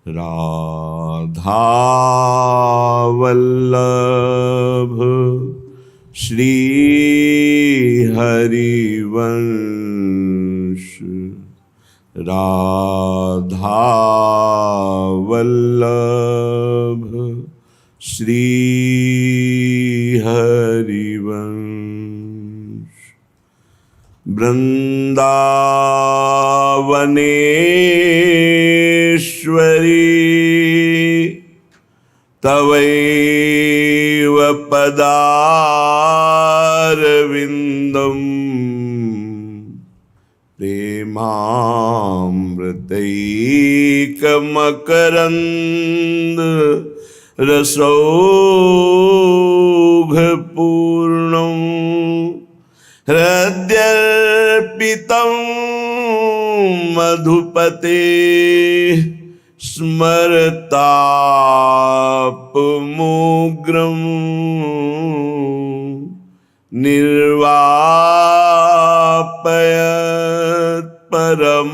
राधा वल्लभ श्री हरिवंश, राधा वल्लभ श्री हरिवंश। वृंदावनेश्वरी तवैव पदारविन्दम् प्रेमामृतैकमकरन्द रसौघपूर्णम् हृद्यर्पितं मधुपते स्मरतापमुग्रं निर्वापयत् परम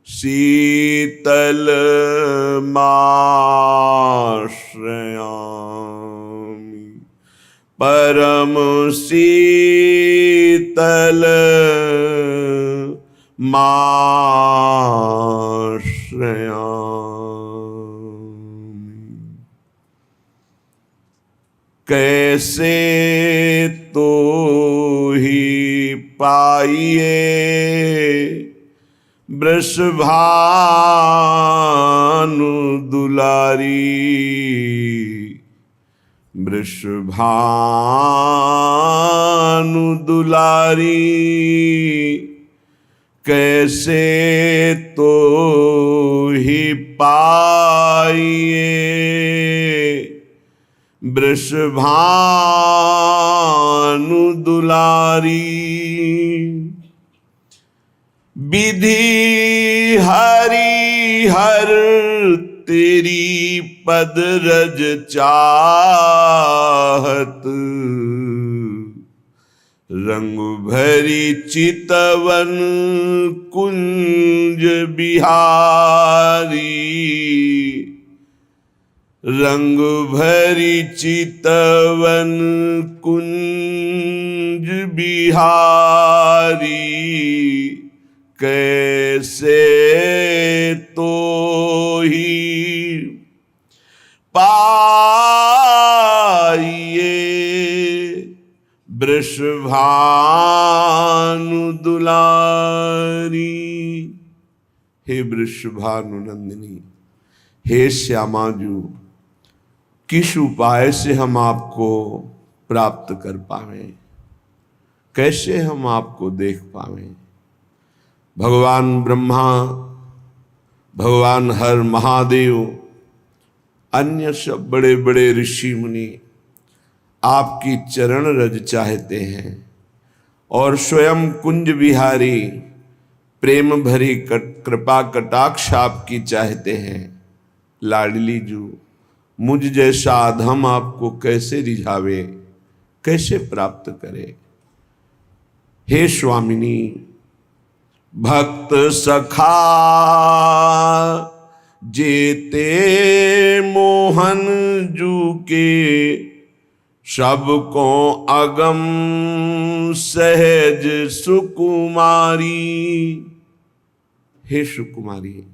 शीतलमाश्रयामि, परम शीतल माश्रयामि। कैसे तो ही पाइए वृषभानु दुलारी, वृषभानु दुलारी। कैसे तो ही पाइए वृषभानु दुलारी। विधि हरिहर तेरी पद रज चाहत, रंग भरी चितवन कुंज बिहारी, रंग भरी चितवन कुंज बिहारी। कैसे तो ही पाइए वृषभानु दुलारी। हे वृषभानु नंदिनी, हे श्यामाजू, किस उपाय से हम आपको प्राप्त कर पावें, कैसे हम आपको देख पावें। भगवान ब्रह्मा, भगवान हर महादेव, अन्य सब बड़े बड़े ऋषि मुनि आपकी चरण रज चाहते हैं और स्वयं कुंज बिहारी प्रेम भरी कृपा कटाक्ष आपकी चाहते हैं। लाडली जू, मुझ जैसा अधम आपको कैसे रिझावे, कैसे प्राप्त करे। हे स्वामिनी, भक्त सखा जेते मोहन जू के, सबको अगम सहज सुकुमारी। हे सुकुमारी,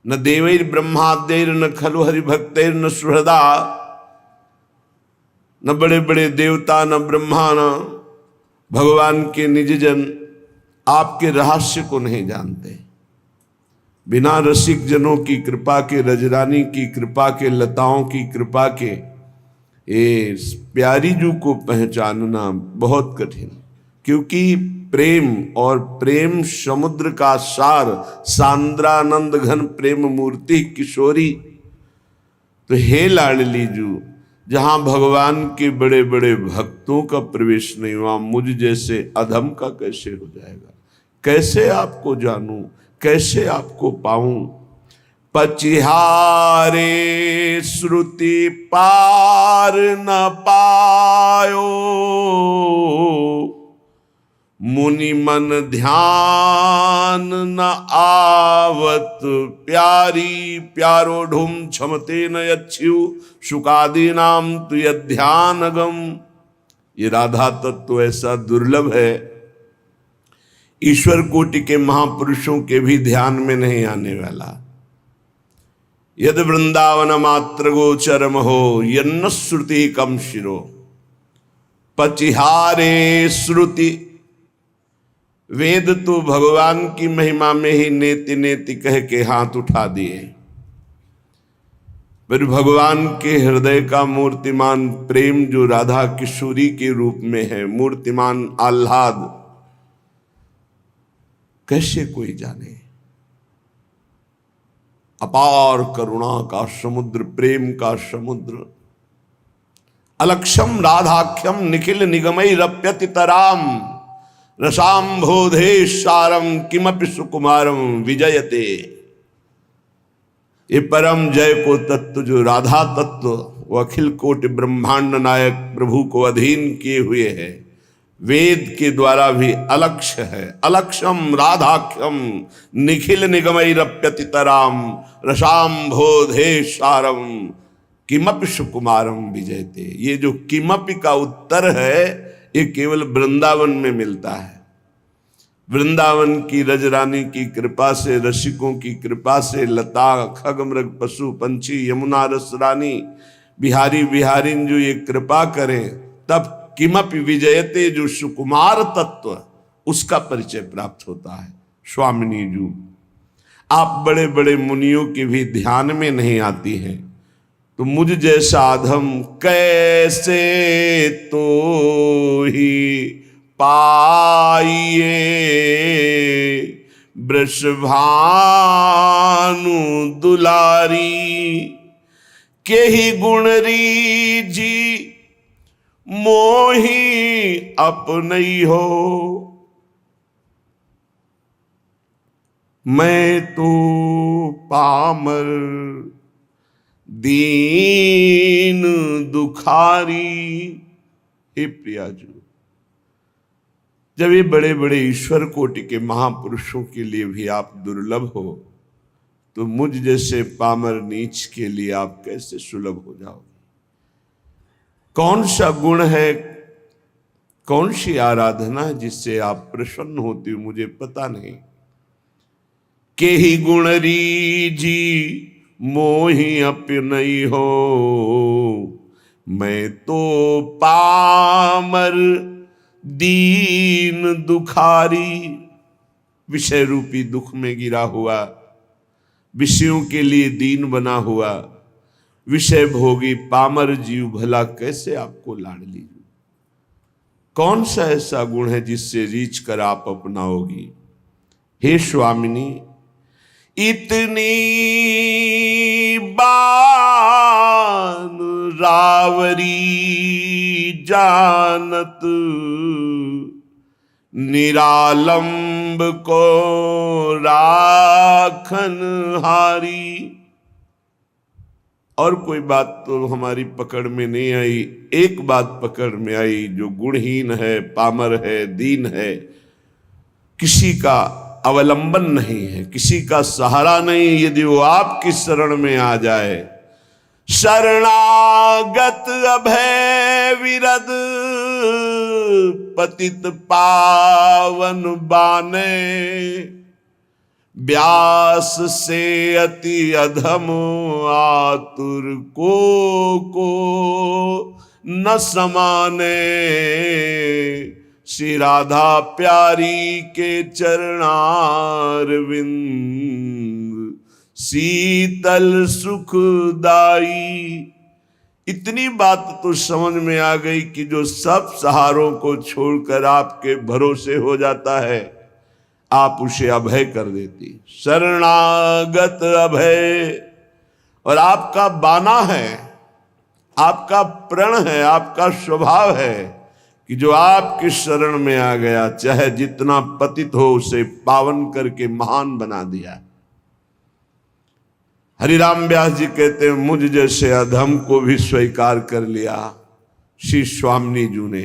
न देवैर ब्रह्माद्यैर न खलु हरिभक्तैर न सुहृदा। न बड़े बड़े देवता, न ब्रह्मा, न भगवान के निज जन आपके रहस्य को नहीं जानते। बिना रसिक जनों की कृपा के, रजरानी की कृपा के, लताओं की कृपा के इस प्यारी जू को पहचानना बहुत कठिन, क्योंकि प्रेम और प्रेम समुद्र का सार, सांद्रानंद घन प्रेम मूर्ति किशोरी। तो हे लाडली जू, जहां भगवान के बड़े बड़े भक्तों का प्रवेश नहीं हुआ, मुझ जैसे अधम का कैसे हो जाएगा। कैसे आपको जानूं, कैसे आपको पाऊं। पचिहारे श्रुति पार न पायो, मुनि मन ध्यान न आवत प्यारी, प्यारो ढूम क्षमते न यच्छ्यु शुकादि नाम तु यध्यानगम। ये राधा तत्व ऐसा दुर्लभ है, ईश्वर कोटि के महापुरुषों के भी ध्यान में नहीं आने वाला। यद वृंदावन मात्र गोचरम हो यन्न श्रुति कम शिरो, पचिहारे श्रुति। वेद तो भगवान की महिमा में ही नेति नेति कह के हाथ उठा दिए, फिर भगवान के हृदय का मूर्तिमान प्रेम जो राधा किशोरी के रूप में है, मूर्तिमान आह्लाद, कैसे कोई जाने। अपार करुणा का समुद्र, प्रेम का समुद्र। अलक्षम राधाख्यम निखिल निगमई रप्यति तराम, रसाम्भोधे सारम किमपि सुकुमारम विजयते। ये परम जय को तत्व जो राधा तत्व, वो अखिल कोटि ब्रह्मांड नायक प्रभु को अधीन किए हुए है, वेद के द्वारा भी अलक्ष्य है। अलक्षम राधाख्यम निखिल निगमई रप्यति तराम, रसाम्भोधे सारम किमपि सुकुमारम विजयते। ये जो किमपि का उत्तर है, ये केवल वृंदावन में मिलता है। वृंदावन की रजरानी की कृपा से, रसिकों की कृपा से, लता खग मृग पशु पंछी यमुना रस रानी बिहारी बिहारिन जो ये कृपा करें, तब किमपि विजयते, जो सुकुमार तत्व, उसका परिचय प्राप्त होता है। स्वामिनी जी, आप बड़े बड़े मुनियों के भी ध्यान में नहीं आती हैं, तो मुझ जैसा अधम कैसे तो ही पाइए। वृषभानु दुलारी के ही गुणरी जी, मोही अपनई हो। मैं तो पामर दीन दुखारी। हे प्रियाजू, जब ये बड़े बड़े ईश्वर कोटि के महापुरुषों के लिए भी आप दुर्लभ हो, तो मुझ जैसे पामर नीच के लिए आप कैसे सुलभ हो जाओगे। कौन सा गुण है, कौन सी आराधना है जिससे आप प्रसन्न होती हो, मुझे पता नहीं। के ही गुण रीजी मोहि अपनई हो, मैं तो पामर दीन दुखारी। विषय रूपी दुख में गिरा हुआ, विषयों के लिए दीन बना हुआ, विषय भोगी पामर जीव भला कैसे आपको लाड़ लीजिए। कौन सा ऐसा गुण है जिससे रीछ कर आप अपनाओगी। हे स्वामिनी, इतनी बान रावरी जानत, निरालंब को राखन हारी। और कोई बात तो हमारी पकड़ में नहीं आई, एक बात पकड़ में आई, जो गुणहीन है, पामर है, दीन है, किसी का अवलंबन नहीं है, किसी का सहारा नहीं। यदि वो आपकी शरण में आ जाए, शरणागत अभय विरद पतित पावन बाने, व्यास से अति अधम आतुर को न समाने। श्री राधा प्यारी के चरणारविंद, शीतल सुखदाई। इतनी बात तो समझ में आ गई कि जो सब सहारों को छोड़कर आपके भरोसे हो जाता है, आप उसे अभय कर देती। शरणागत अभय, और आपका बाना है, आपका प्रण है, आपका स्वभाव है कि जो आपकी शरण में आ गया, चाहे जितना पतित हो, उसे पावन करके महान बना दिया। हरिराम व्यास जी कहते हैं, मुझ जैसे अधम को भी स्वीकार कर लिया श्री स्वामिनी जी ने।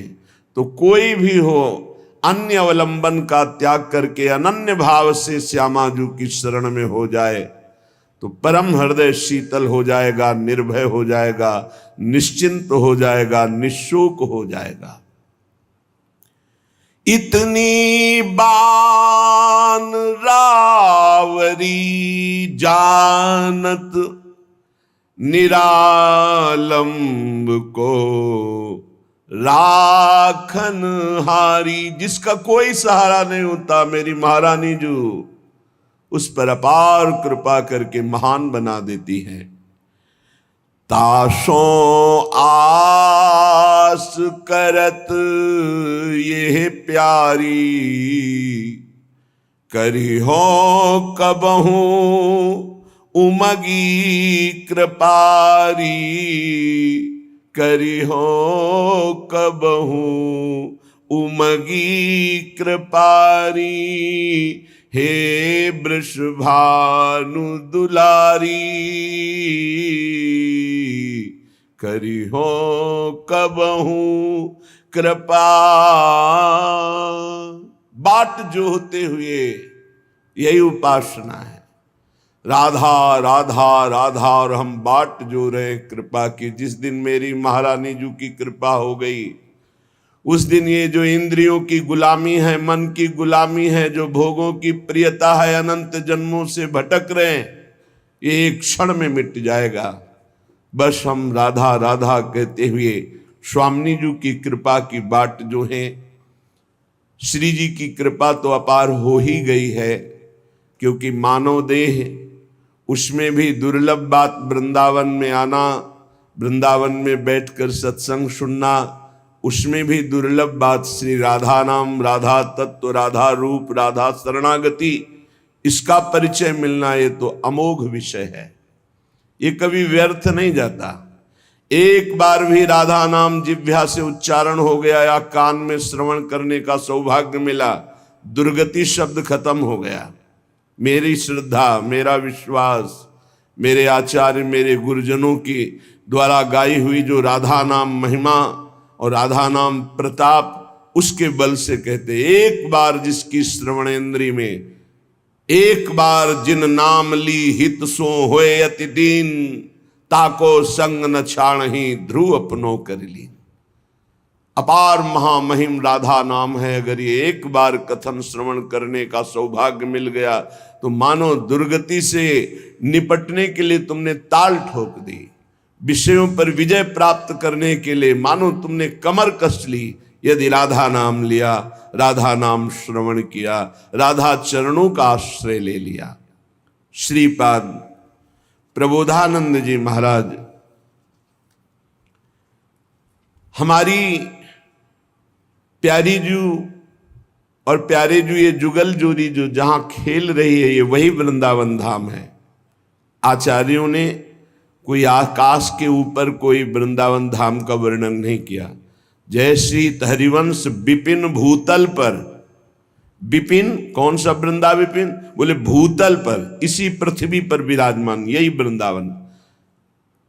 तो कोई भी हो, अन्य अवलंबन का त्याग करके अनन्य भाव से श्यामाजू की शरण में हो जाए तो परम हृदय शीतल हो जाएगा, निर्भय हो जाएगा, निश्चिंत हो जाएगा, निशोक हो जाएगा। इतनी बान रावरी जानत निरालंब को राखन हारी, जिसका कोई सहारा नहीं होता मेरी महारानी जो उस पर अपार कृपा करके महान बना देती है। ताशों आस करत ये प्यारी करी हो कबहू उमगी कृपारी, करी हो कबहू उमगी कृपारी, हे वृषभानु दुलारी करी हो कबहू कृपा। बाट जो होते हुए यही उपासना है, राधा राधा राधा, और हम बाट जो रहे कृपा की। जिस दिन मेरी महारानी जी की कृपा हो गई उस दिन ये जो इंद्रियों की गुलामी है, मन की गुलामी है, जो भोगों की प्रियता है, अनंत जन्मों से भटक रहे हैं, ये एक क्षण में मिट जाएगा। बस हम राधा राधा कहते हुए स्वामी जी की कृपा की बाट जो है, श्री जी की कृपा तो अपार हो ही गई है, क्योंकि मानव देह उसमें भी दुर्लभ बात वृंदावन में आना, वृंदावन में बैठकर सत्संग सुनना, उसमें भी दुर्लभ बात श्री राधा नाम, राधा तत्व, राधा रूप, राधा शरणागति, इसका परिचय मिलना, ये तो अमोघ विषय है, ये कभी व्यर्थ नहीं जाता। एक बार भी राधा नाम जिह्वा से उच्चारण हो गया या कान में श्रवण करने का सौभाग्य मिला, दुर्गति शब्द खत्म हो गया। मेरी श्रद्धा, मेरा विश्वास, मेरे आचार्य, मेरे गुरुजनों की द्वारा गाई हुई जो राधा नाम महिमा और राधा नाम प्रताप, उसके बल से कहते, एक बार जिसकी श्रवणेन्द्री में, एक बार जिन नाम ली हित सो होए अति दीन, ताको संग न छाणहि ध्रुव अपनो कर ली। अपार महामहिम राधा नाम है। अगर ये एक बार कथन श्रवण करने का सौभाग्य मिल गया तो मानो दुर्गति से निपटने के लिए तुमने ताल ठोक दी, विषयों पर विजय प्राप्त करने के लिए मानो तुमने कमर कस ली। यदि राधा नाम लिया, राधा नाम श्रवण किया, राधा चरणों का आश्रय ले लिया। श्रीपाद प्रबोधानंद जी महाराज हमारी प्यारी जू और प्यारे जू, ये जुगल जोड़ी जो जहां खेल रही है, ये वही वृंदावन धाम है। आचार्यों ने कोई आकाश के ऊपर कोई वृंदावन धाम का वर्णन नहीं किया। जय श्री हरिवंश विपिन भूतल पर, विपिन कौन सा वृंदा विपिन, बोले भूतल पर, इसी पृथ्वी पर विराजमान, यही वृंदावन।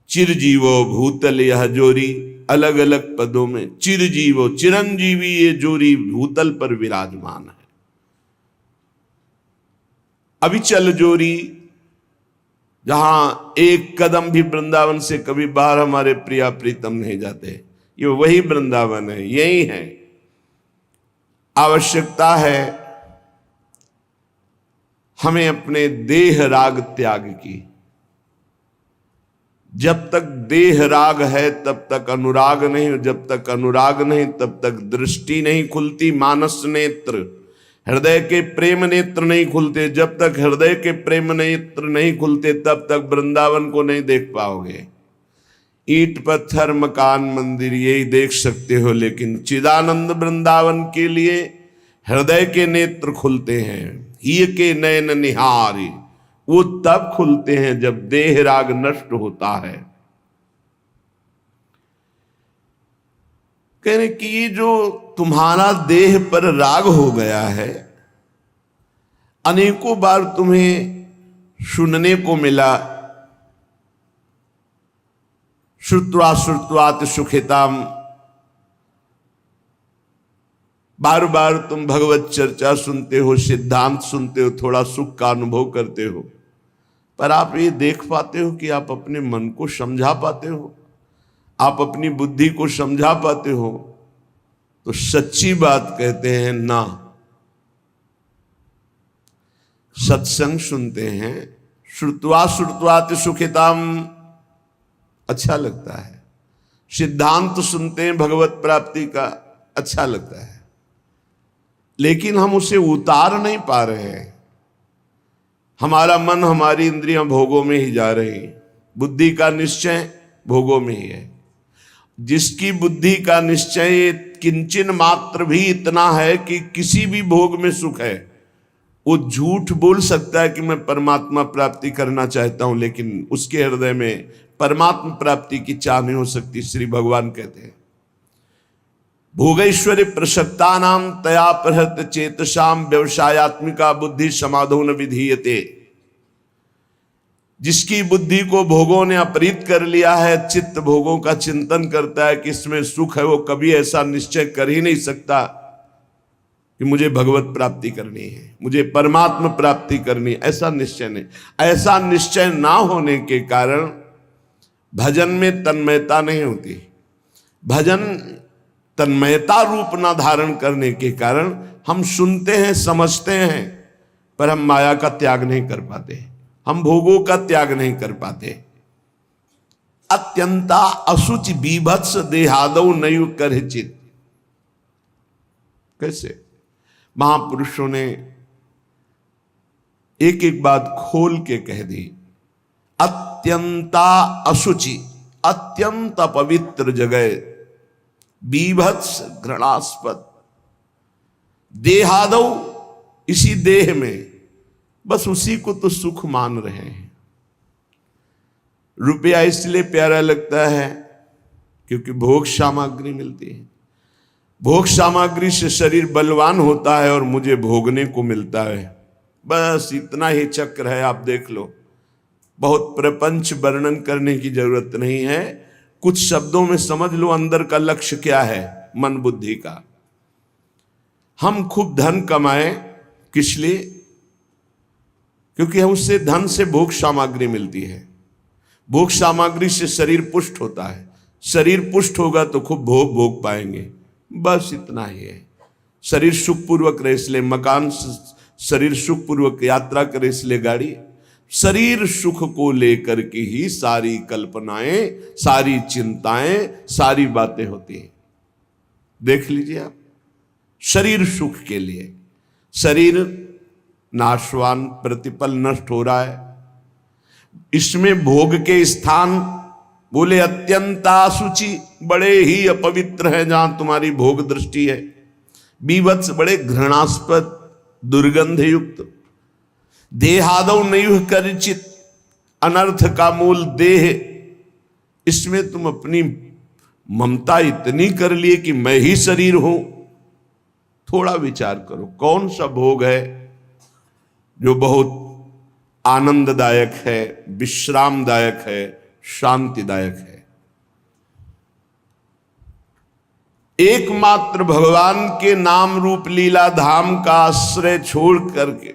चिरजीवो भूतल यह जोरी, अलग अलग पदों में चिरजीवो, चिरंजीवी, ये जोरी भूतल पर विराजमान है। अविचल जोरी, जहां एक कदम भी वृंदावन से कभी बाहर हमारे प्रिया प्रीतम नहीं जाते, ये वही वृंदावन है, यही है। आवश्यकता है हमें अपने देह राग त्याग की। जब तक देह राग है तब तक अनुराग नहीं, जब तक अनुराग नहीं तब तक दृष्टि नहीं खुलती, मानस नेत्र, हृदय के प्रेम नेत्र नहीं खुलते। जब तक हृदय के प्रेम नेत्र नहीं खुलते तब तक वृंदावन को नहीं देख पाओगे। ईंट पत्थर मकान मंदिर यही देख सकते हो, लेकिन चिदानंद वृंदावन के लिए हृदय के नेत्र खुलते हैं। ही के नयन निहारी, वो तब खुलते हैं जब देह राग नष्ट होता है। कहने कि जो तुम्हारा देह पर राग हो गया है, अनेकों बार तुम्हें सुनने को मिला, श्रुत्वा श्रुत्वात सुखिताम, बार बार तुम भगवत चर्चा सुनते हो, सिद्धांत सुनते हो, थोड़ा सुख का अनुभव करते हो, पर आप ये देख पाते हो कि आप अपने मन को समझा पाते हो, आप अपनी बुद्धि को समझा पाते हो? तो सच्ची बात कहते हैं ना। सत्संग सुनते हैं, श्रुत्वा श्रुत्वाति सुखिताम, अच्छा लगता है। सिद्धांत सुनते हैं भगवत प्राप्ति का, अच्छा लगता है, लेकिन हम उसे उतार नहीं पा रहे हैं। हमारा मन, हमारी इंद्रियां भोगों में ही जा रही हैं। बुद्धि का निश्चय भोगों में ही है। जिसकी बुद्धि का निश्चय किंचन मात्र भी इतना है कि किसी भी भोग में सुख है, वो झूठ बोल सकता है कि मैं परमात्मा प्राप्ति करना चाहता हूं, लेकिन उसके हृदय में परमात्मा प्राप्ति की चाह नहीं हो सकती। श्री भगवान कहते हैं, भोगैश्वर्य प्रसक्ता नाम तया प्रहत चेतसाम व्यवसायत्मिका बुद्धि समाधो न विधीयते। जिसकी बुद्धि को भोगों ने अपहृत कर लिया है, चित्त भोगों का चिंतन करता है कि इसमें सुख है, वो कभी ऐसा निश्चय कर ही नहीं सकता कि मुझे भगवत प्राप्ति करनी है, मुझे परमात्मा प्राप्ति करनी है। ऐसा निश्चय नहीं। ऐसा निश्चय ना होने के कारण भजन में तन्मयता नहीं होती। भजन तन्मयता रूप ना धारण करने के कारण हम सुनते हैं, समझते हैं, पर हम माया का त्याग नहीं कर पाते, हम भोगों का त्याग नहीं कर पाते। अत्यंता असुचि बीभत्स देहादौ नयु करहिचित। कैसे? महापुरुषों ने एक एक बात खोल के कह दी। अत्यंता असुचि, अत्यंत पवित्र जगह, बीभत्स घृणास्पद, देहादौ, इसी देह में, बस उसी को तो सुख मान रहे हैं। रुपया इसलिए प्यारा लगता है क्योंकि भोग सामग्री मिलती है। भोग सामग्री से शरीर बलवान होता है और मुझे भोगने को मिलता है। बस इतना ही चक्र है, आप देख लो। बहुत प्रपंच वर्णन करने की जरूरत नहीं है, कुछ शब्दों में समझ लो अंदर का लक्ष्य क्या है मन बुद्धि का। हम खूब धन कमाएं, किस लिए? क्योंकि उससे धन से भोग सामग्री मिलती है, भोग सामग्री से शरीर पुष्ट होता है, शरीर पुष्ट होगा तो खूब भोग भोग पाएंगे। बस इतना ही है। शरीर सुखपूर्वक रहे इसलिए मकान, शरीर सुखपूर्वक यात्रा करे इसलिए गाड़ी। शरीर सुख को लेकर के ही सारी कल्पनाएं, सारी चिंताएं, सारी बातें होती हैं। देख लीजिए आप, शरीर सुख के लिए। शरीर नाशवान, प्रतिपल नष्ट हो रहा है, इसमें भोग के स्थान बोले अत्यंता शुचि, बड़े ही अपवित्र है जहां तुम्हारी भोग दृष्टि है। बीभत्स, बड़े घृणास्पद, दुर्गंध युक्त। देहादौ नयुः करचित, अनर्थ का मूल देह, इसमें तुम अपनी ममता इतनी कर लिए कि मैं ही शरीर हूं। थोड़ा विचार करो, कौन सा भोग है जो बहुत आनंददायक है, विश्रामदायक है, शांतिदायक है? एकमात्र भगवान के नाम रूप लीला धाम का आश्रय छोड़ करके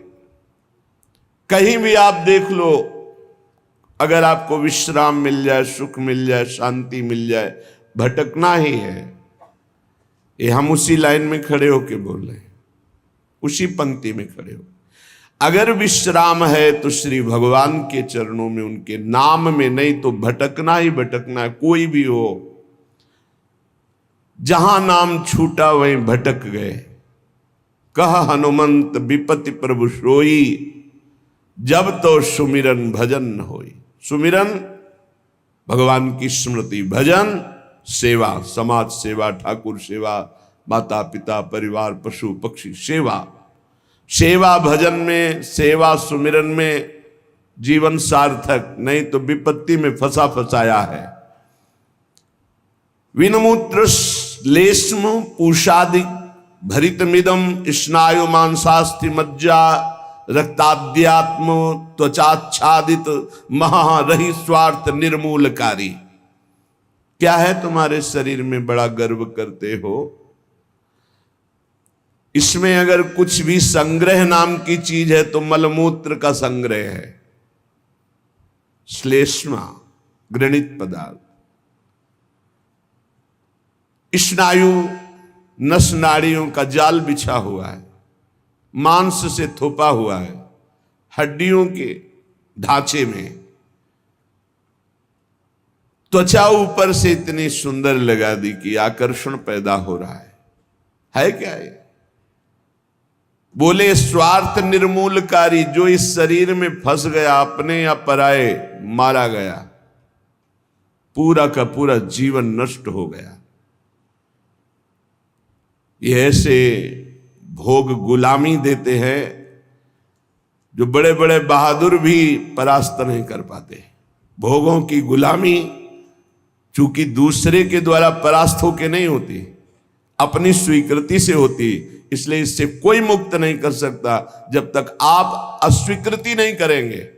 कहीं भी आप देख लो, अगर आपको विश्राम मिल जाए, सुख मिल जाए, शांति मिल जाए, भटकना ही है। ये हम उसी लाइन में खड़े होके बोल रहे हैं, उसी पंक्ति में खड़े हो। अगर विश्राम है तो श्री भगवान के चरणों में, उनके नाम में, नहीं तो भटकना ही भटकना है। कोई भी हो, जहां नाम छूटा वहीं भटक गए। कह हनुमंत विपति प्रभु सोई, जब तो सुमिरन भजन न होई। सुमिरन भगवान की स्मृति, भजन सेवा, समाज सेवा, ठाकुर सेवा, माता पिता परिवार पशु पक्षी सेवा। सेवा भजन में, सेवा सुमिरन में जीवन सार्थक, नहीं तो विपत्ति में फंसा फंसाया है। विनमूत्र लेस्म पूषादि भरितमिदम स्नायु मांसास्थि मज्जा रक्ताद्यात्म त्वचाच्छादित महारहि स्वार्थ निर्मूलकारी। क्या है तुम्हारे शरीर में बड़ा गर्व करते हो? इसमें अगर कुछ भी संग्रह नाम की चीज है तो मलमूत्र का संग्रह है, श्लेष्मा घृणित पदार्थ। स्नायु नस नाड़ियों का जाल बिछा हुआ है, मांस से थोपा हुआ है, हड्डियों के ढांचे में। त्वचा ऊपर से इतनी सुंदर लगा दी कि आकर्षण पैदा हो रहा है क्या ये? बोले स्वार्थ निर्मूलकारी, जो इस शरीर में फंस गया, अपने या पराए मारा गया, पूरा का पूरा जीवन नष्ट हो गया। ये ऐसे भोग गुलामी देते हैं जो बड़े बड़े बहादुर भी परास्त नहीं कर पाते। भोगों की गुलामी चूंकि दूसरे के द्वारा परास्त होके नहीं होती, अपनी स्वीकृति से होती, इसलिए इससे कोई मुक्त नहीं कर सकता जब तक आप अस्वीकृति नहीं करेंगे।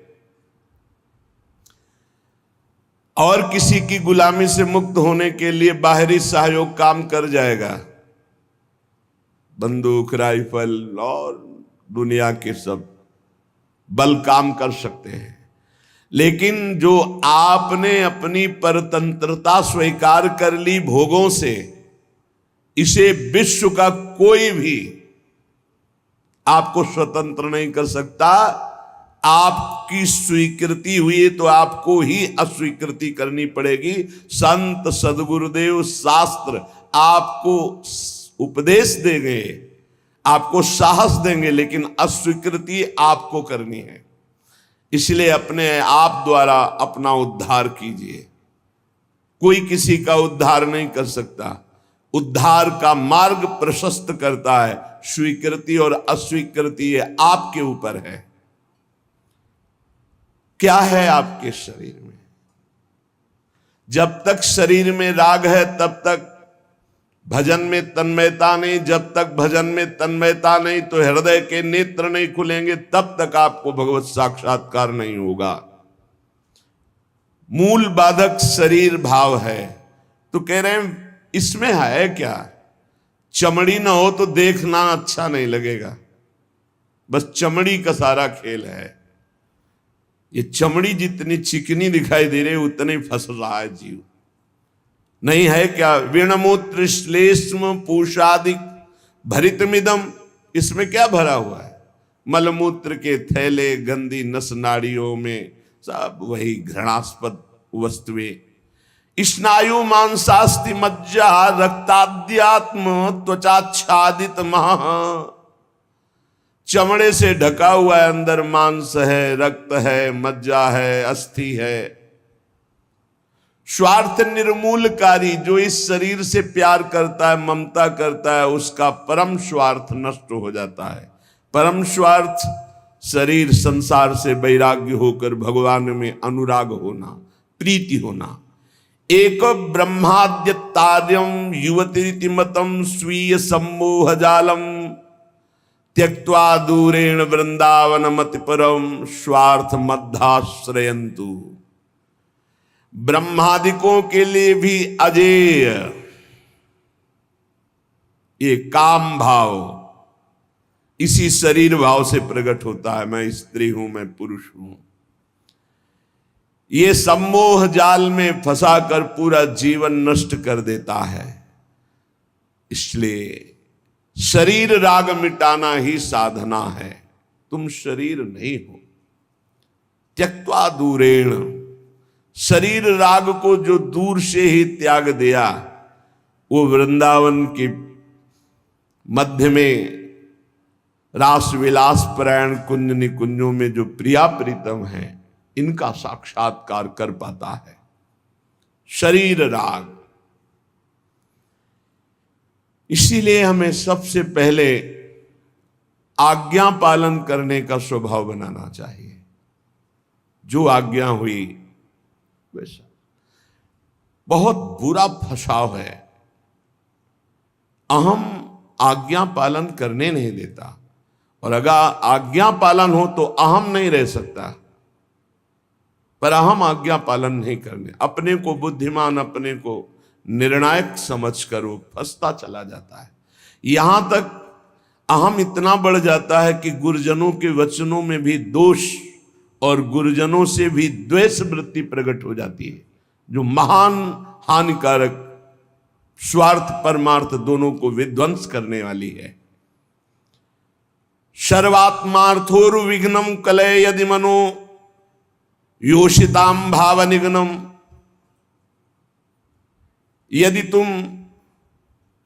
और किसी की गुलामी से मुक्त होने के लिए बाहरी सहयोग काम कर जाएगा, बंदूक, राइफल और दुनिया के सब बल काम कर सकते हैं। लेकिन जो आपने अपनी परतंत्रता स्वीकार कर ली भोगों से, इसे विश्व का कोई भी आपको स्वतंत्र नहीं कर सकता। आपकी स्वीकृति हुई तो आपको ही अस्वीकृति करनी पड़ेगी। संत सदगुरुदेव शास्त्र आपको उपदेश देंगे, आपको साहस देंगे, लेकिन अस्वीकृति आपको करनी है। इसलिए अपने आप द्वारा अपना उद्धार कीजिए। कोई किसी का उद्धार नहीं कर सकता। उद्धार का मार्ग प्रशस्त करता है स्वीकृति और अस्वीकृति, ये आपके ऊपर है। क्या है आपके शरीर में? जब तक शरीर में राग है तब तक भजन में तन्मयता नहीं। जब तक भजन में तन्मयता नहीं तो हृदय के नेत्र नहीं खुलेंगे, तब तक आपको भगवत साक्षात्कार नहीं होगा। मूल बाधक शरीर भाव है। तो कह रहे हैं इसमें है क्या? चमड़ी ना हो तो देखना अच्छा नहीं लगेगा, बस चमड़ी का सारा खेल है। ये चमड़ी जितनी चिकनी दिखाई दे रही उतने फंस रहा है जीव। नहीं है क्या? विणमूत्र श्लेष्म पूषादिक भरितमिदम, इसमें क्या भरा हुआ है? मलमूत्र के थैले, गंदी नस नाड़ियों में सब वही घृणास्पद वस्तुएं। स्नायु मांसास्ति मज्जा रक्ताद्यात्म त्वचाच्छादित मह, चमड़े से ढका हुआ है, अंदर मांस है, रक्त है, मज्जा है, अस्थि है। स्वार्थ निर्मूलकारी, जो इस शरीर से प्यार करता है, ममता करता है, उसका परम स्वार्थ नष्ट हो जाता है। परम स्वार्थ शरीर संसार से वैराग्य होकर भगवान में अनुराग होना, प्रीति होना। एक ब्रह्माद्यतार्यम युवती मतम स्वीय सम्मोह जालम त्यक्त्वा दूरेण वृंदावन मति परम स्वार्थ मध्याश्रयंतु। ब्रह्मादिकों के लिए भी अजेय ये काम भाव इसी शरीर भाव से प्रकट होता है। मैं स्त्री हूं, मैं पुरुष हूं। ये सम्मोह जाल में फंसाकर पूरा जीवन नष्ट कर देता है। इसलिए शरीर राग मिटाना ही साधना है। तुम शरीर नहीं हो। त्यक्त्वा दूरेण, शरीर राग को जो दूर से ही त्याग दिया, वो वृंदावन के मध्य में रास विलास परायण कुंज निकुंजों में जो प्रिया प्रीतम है, इनका साक्षात्कार कर पाता है। शरीर राग। इसीलिए हमें सबसे पहले आज्ञा पालन करने का स्वभाव बनाना चाहिए। जो आज्ञा हुई वैसा। बहुत बुरा फसाव है, अहम आज्ञा पालन करने नहीं देता। और अगर आज्ञा पालन हो तो अहम नहीं रह सकता, पर अहम आज्ञा पालन नहीं करने, अपने को बुद्धिमान, अपने को निर्णायक समझकर वो फंसता चला जाता है। यहां तक अहम इतना बढ़ जाता है कि गुरुजनों के वचनों में भी दोष और गुरुजनों से भी द्वेष वृत्ति प्रकट हो जाती है, जो महान हानिकारक, स्वार्थ परमार्थ दोनों को विध्वंस करने वाली है। सर्वात्मार्थोरु विघ्नम कलय यदि मनो योषिताम भाव निघ्नम। यदि तुम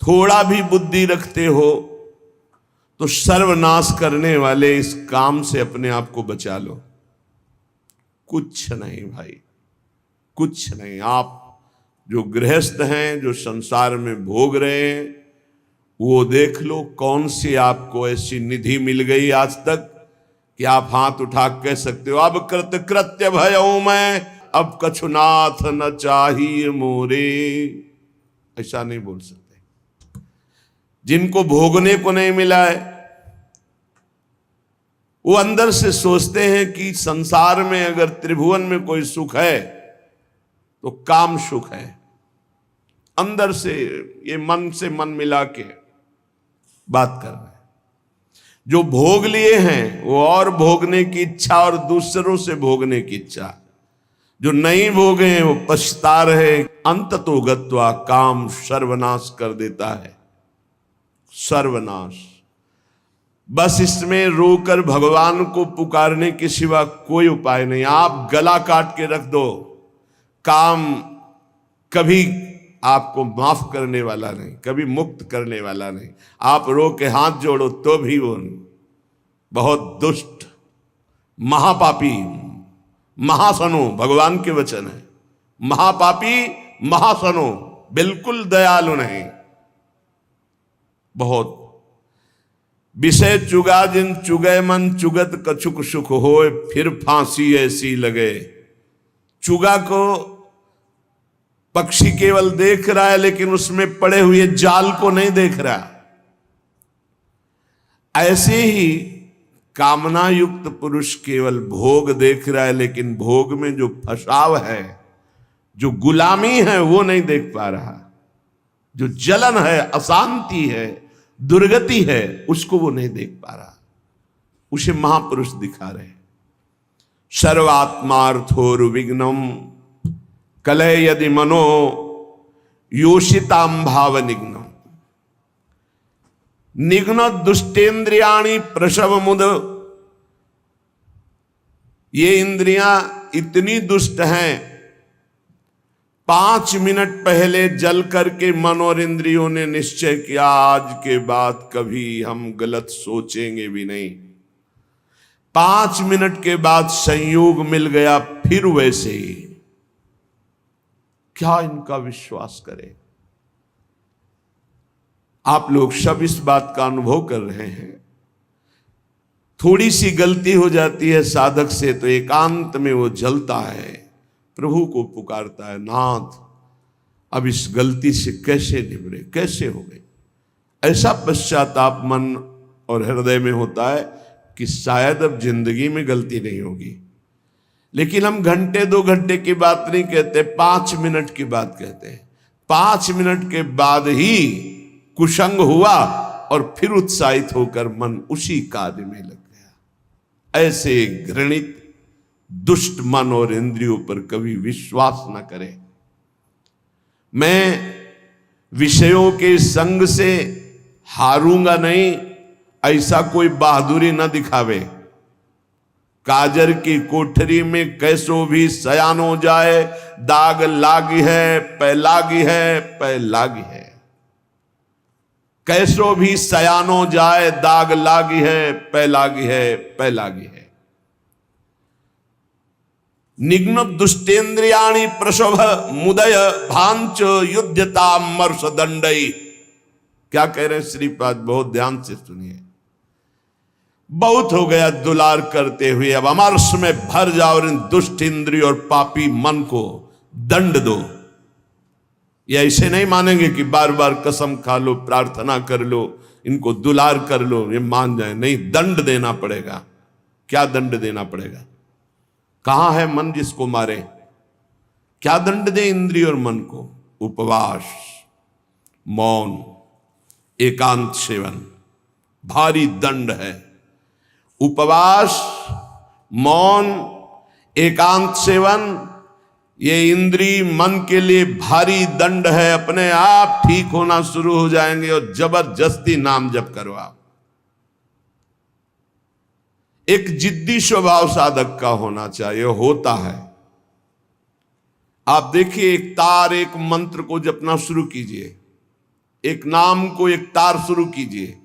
थोड़ा भी बुद्धि रखते हो तो सर्वनाश करने वाले इस काम से अपने आप को बचा लो। कुछ नहीं भाई, कुछ नहीं। आप जो गृहस्थ हैं, जो संसार में भोग रहे हैं, वो देख लो कौन सी आपको ऐसी निधि मिल गई आज तक कि आप हाथ उठा कह सकते हो अब कृत्य भयऊ मैं, अब कछुनाथ न चाहिए मोरे। ऐसा नहीं बोल सकते। जिनको भोगने को नहीं मिला है वो अंदर से सोचते हैं कि संसार में अगर त्रिभुवन में कोई सुख है तो काम सुख है। अंदर से ये मन से मन मिला के बात कर रहे हैं। जो भोग लिए हैं वो और भोगने की इच्छा और दूसरों से भोगने की इच्छा। जो नहीं भोगे हैं वो पछता रहे। अंततो गत्वा काम सर्वनाश कर देता है, सर्वनाश। बस इसमें रोकर भगवान को पुकारने के सिवा कोई उपाय नहीं। आप गला काट के रख दो, काम कभी आपको माफ करने वाला नहीं, कभी मुक्त करने वाला नहीं। आप रो के हाथ जोड़ो तो भी वो नहीं। बहुत दुष्ट, महापापी, महासनो, भगवान के वचन है। महापापी, महासनो, बिल्कुल दयालु नहीं। बहुत विषय चुगा जिन चुगय मन, चुगत कछुक सुख होए, फिर फांसी ऐसी लगे। चुगा को पक्षी केवल देख रहा है लेकिन उसमें पड़े हुए जाल को नहीं देख रहा। ऐसे ही कामना युक्त पुरुष केवल भोग देख रहा है लेकिन भोग में जो फसाव है, जो गुलामी है, वो नहीं देख पा रहा। जो जलन है, अशांति है, दुर्गति है, उसको वो नहीं देख पा रहा। उसे महापुरुष दिखा रहे। सर्वात्मार्थोरु विघ्नम कलय यदि मनो योषिताम भाव निघ्नम। निघ्न दुष्टेन्द्रियाणि प्रसव मुद। ये इंद्रियां इतनी दुष्ट हैं, 5 मिनट पहले जल करके मन और इंद्रियों ने निश्चय किया आज के बाद कभी हम गलत सोचेंगे भी नहीं। 5 मिनट के बाद संयोग मिल गया, फिर वैसे ही। क्या इनका विश्वास करें? आप लोग सब इस बात का अनुभव कर रहे हैं। थोड़ी सी गलती हो जाती है साधक से तो एकांत में वो जलता है, प्रभु को पुकारता है, नाथ अब इस गलती से कैसे निबरे, कैसे हो गई। ऐसा पश्चाताप मन और हृदय में होता है कि शायद अब जिंदगी में गलती नहीं होगी। लेकिन हम घंटे 2 घंटे की बात नहीं कहते, 5 मिनट की बात कहते हैं। 5 मिनट के बाद ही कुसंग हुआ और फिर उत्साहित होकर मन उसी कार्य में लग गया। ऐसे घृणित दुष्ट मन और इंद्रियों पर कभी विश्वास न करें। मैं विषयों के संग से हारूंगा नहीं, ऐसा कोई बहादुरी न दिखावे। काजर की कोठरी में कैसो भी सयान हो जाए, दाग लागी है, पै लागी है, पै लागी है। कैसो भी सयानो जाए, दाग लागी है, पै लागी है, पै लागी है। निघ्न दुष्टेन्द्रियाणि प्रसव मुदय भांच युद्धता मर्ष दंडई। क्या कह रहे हैं श्रीपाद? बहुत ध्यान से सुनिए। बहुत हो गया दुलार करते हुए, अब अमरस में भर जाओ और इन दुष्ट इंद्रिय और पापी मन को दंड दो। ये ऐसे नहीं मानेंगे कि बार बार कसम खा लो, प्रार्थना कर लो, इनको दुलार कर लो, ये मान जाए। नहीं, दंड देना पड़ेगा। क्या दंड देना पड़ेगा? कहां है मन जिसको मारे? क्या दंड दे इंद्रिय और मन को? उपवास, मौन, एकांत सेवन, भारी दंड है। उपवास, मौन, एकांत सेवन, ये इंद्रिय मन के लिए भारी दंड है। अपने आप ठीक होना शुरू हो जाएंगे और जबरदस्ती नाम जप करो आप। एक जिद्दी स्वभाव साधक का होना चाहिए, होता है। आप देखिए, एक तार, एक मंत्र को जपना शुरू कीजिए, एक नाम को एक तार शुरू कीजिए,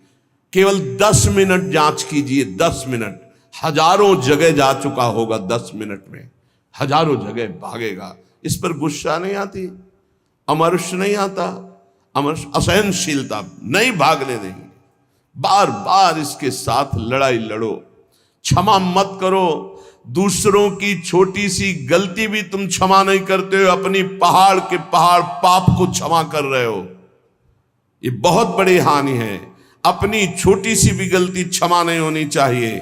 केवल 10 मिनट जांच कीजिए। 10 मिनट, हजारों जगह जा चुका होगा। 10 मिनट में हजारों जगह भागेगा। इस पर गुस्सा नहीं आती, अमर्ष नहीं आता, अमर्ष असहनशीलता नहीं भागने देंगे। बार बार इसके साथ लड़ाई लड़ो, क्षमा मत करो। दूसरों की छोटी सी गलती भी तुम क्षमा नहीं करते हो, अपनी पहाड़ के पहाड़ पाप को क्षमा कर रहे हो। ये बहुत बड़ी हानि है। अपनी छोटी सी भी गलती क्षमा नहीं होनी चाहिए,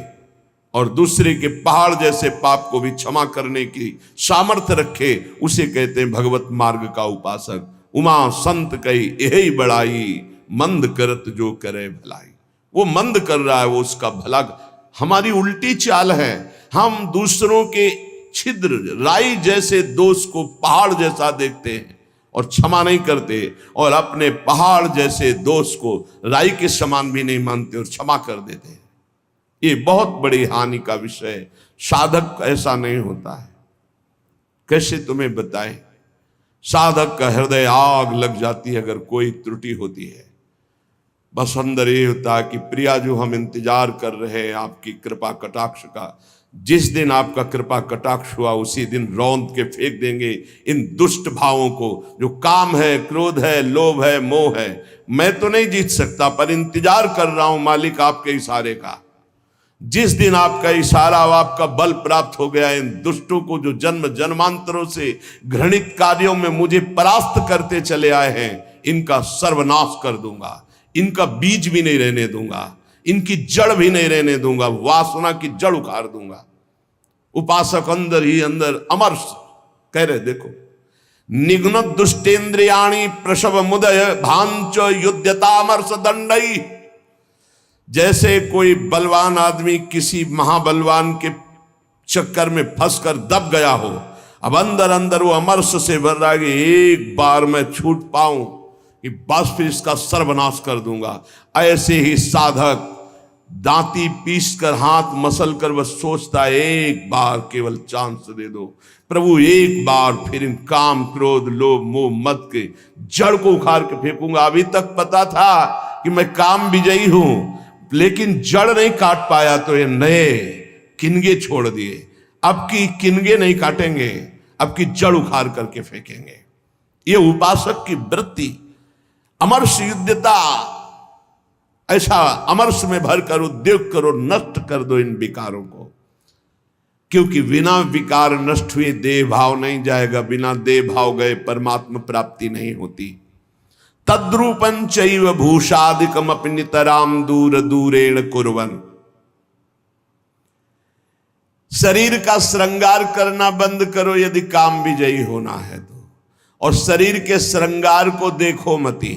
और दूसरे के पहाड़ जैसे पाप को भी क्षमा करने की सामर्थ्य रखे, उसे कहते हैं भगवत मार्ग का उपासक। उमा संत कही यही बड़ाई, मंद करत जो करे भलाई। वो मंद कर रहा है, वो उसका भला। हमारी उल्टी चाल है, हम दूसरों के छिद्र राई जैसे दोष को पहाड़ जैसा देखते हैं और क्षमा नहीं करते, और अपने पहाड़ जैसे दोष को राई के समान भी नहीं मानते और क्षमा कर देते हैं। ये बहुत बड़ी हानि का विषय है। साधक ऐसा नहीं होता है। कैसे तुम्हें बताएं, साधक का हृदय आग लग जाती है अगर कोई त्रुटि होती है। बस अंदर ये होता है कि प्रिया जो हम इंतजार कर रहे हैं आपकी कृपा कटाक्ष का, जिस दिन आपका कृपा कटाक्ष हुआ उसी दिन रौंद के फेंक देंगे इन दुष्ट भावों को, जो काम है, क्रोध है, लोभ है, मोह है। मैं तो नहीं जीत सकता, पर इंतजार कर रहा हूं मालिक आपके इशारे का। जिस दिन आपका इशारा, आपका बल प्राप्त हो गया, इन दुष्टों को जो जन्म जन्मांतरों से घृणित कार्यों में मुझे परास्त करते चले आए हैं, इनका सर्वनाश कर दूंगा। इनका बीज भी नहीं रहने दूंगा, इनकी जड़ भी नहीं रहने दूंगा, वासना की जड़ उखाड़ दूंगा। उपासक अंदर ही अंदर अमर्ष कह रहे, देखो, निघ्न दुष्टेन्द्रियाणी प्रसव मुदय भांच युद्धतामर्ष दंडई। जैसे कोई बलवान आदमी किसी महाबलवान के चक्कर में फंसकर दब गया हो, अब अंदर अंदर वो अमर्ष से भर रहा है कि एक बार मैं छूट पाऊं कि बस फिर इसका सर्वनाश कर दूंगा। ऐसे ही साधक दांती पीस कर, हाथ मसल कर बस सोचता है, एक बार केवल चांस दे दो प्रभु, एक बार फिर इन काम, क्रोध, लोभ, मोह, मद के जड़ को उखाड़ के फेंकूंगा। अभी तक पता था कि मैं काम विजयी हूं, लेकिन जड़ नहीं काट पाया तो ये नए किनगे छोड़ दिए। अब की किनगे नहीं काटेंगे, अब की जड़ उखाड़ करके फेंकेंगे। ये उपासक की वृत्ति, अमर्ष युद्धता, ऐसा अमर्ष में भरकर उद्योग करो, नष्ट कर दो इन विकारों को। क्योंकि बिना विकार नष्ट हुए देह भाव नहीं जाएगा, बिना देह भाव गए परमात्मा प्राप्ति नहीं होती। तद्रूपं चैव भूषादिकम अपि नितराम दूर दूरेण कुर्वन्। शरीर का श्रृंगार करना बंद करो यदि काम विजयी होना है तो, और शरीर के श्रृंगार को देखो मती।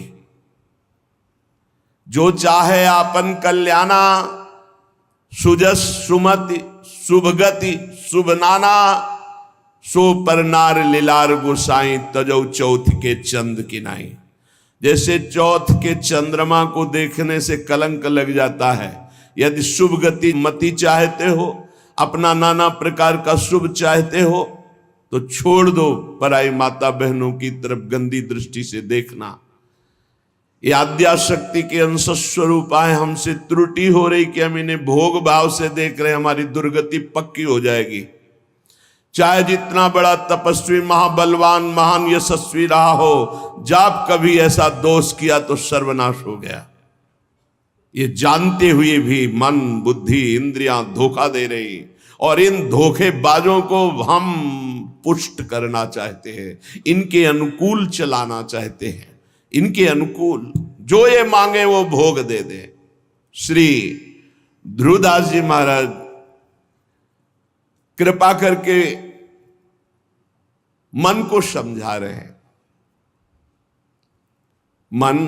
जो चाहे आपन कल्याणा, सुजस सुमति शुभगति शुभ नाना, सो पर नार लीलार गोसाई तजौ चौथ के चंद की नाई। जैसे चौथ के चंद्रमा को देखने से कलंक लग जाता है, यदि शुभ गति मति चाहते हो, अपना नाना प्रकार का शुभ चाहते हो, तो छोड़ दो पराई माता बहनों की तरफ गंदी दृष्टि से देखना। ये आद्याशक्ति के अंश स्वरूप आए, हमसे त्रुटि हो रही कि हम इन्हें भोग भाव से देख रहे, हमारी दुर्गति पक्की हो जाएगी। चाहे जितना बड़ा तपस्वी, महाबलवान, महान यशस्वी रहा हो, जब कभी ऐसा दोष किया तो सर्वनाश हो गया। ये जानते हुए भी मन, बुद्धि, इंद्रियां धोखा दे रही, और इन धोखेबाजों को हम पुष्ट करना चाहते हैं, इनके अनुकूल चलाना चाहते हैं, इनके अनुकूल जो ये मांगे वो भोग दे दे। श्री ध्रुवदास जी महाराज कृपा करके मन को समझा रहे हैं। मन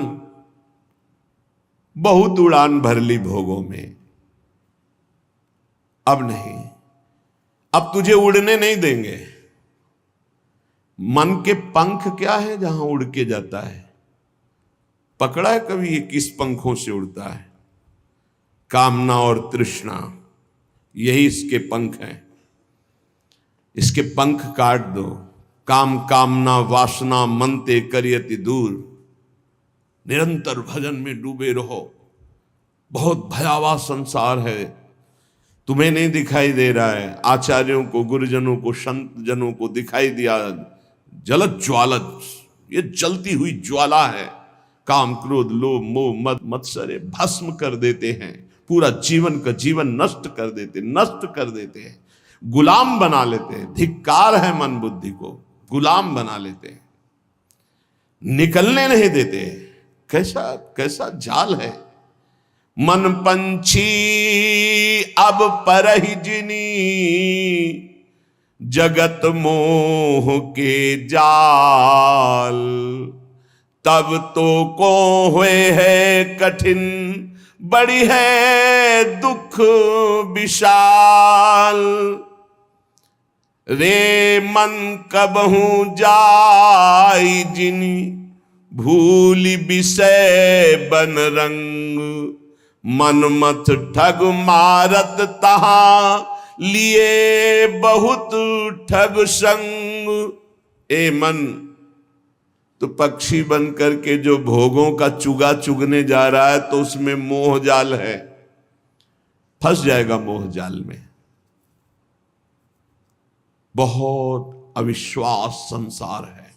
बहुत उड़ान भर ली भोगों में, अब नहीं, अब तुझे उड़ने नहीं देंगे। मन के पंख क्या है जहां उड़ के जाता है? पकड़ा है कभी ये किस पंखों से उड़ता है? कामना और तृष्णा, यही इसके पंख हैं। इसके पंख काट दो। काम कामना वासना मनते करियति दूर, निरंतर भजन में डूबे रहो। बहुत भयावह संसार है, तुम्हें नहीं दिखाई दे रहा है। आचार्यों को, गुरुजनों को, संत जनों को दिखाई दिया जलत ज्वालत, ये जलती हुई ज्वाला है। काम क्रोध लोभ मोह मद मत्सरे भस्म कर देते हैं, पूरा जीवन का जीवन नष्ट कर देते हैं, गुलाम बना लेते हैं। धिक्कार है मन बुद्धि को, गुलाम बना लेते हैं, निकलने नहीं देते। कैसा कैसा जाल है। मन पंछी अब परहि जिनी, जगत मोह के जाल। तब तो को हुए है कठिन, बड़ी है दुख विशाल। रे मन कबहू जाई जिनी, भूली विषय बन रंग। मनमथ ठग मारत तहां, लिए बहुत ठग संग। ए मन, तो पक्षी बन करके जो भोगों का चुगा चुगने जा रहा है, तो उसमें मोह जाल है, फंस जाएगा मोह जाल में। बहुत अविश्वास संसार है।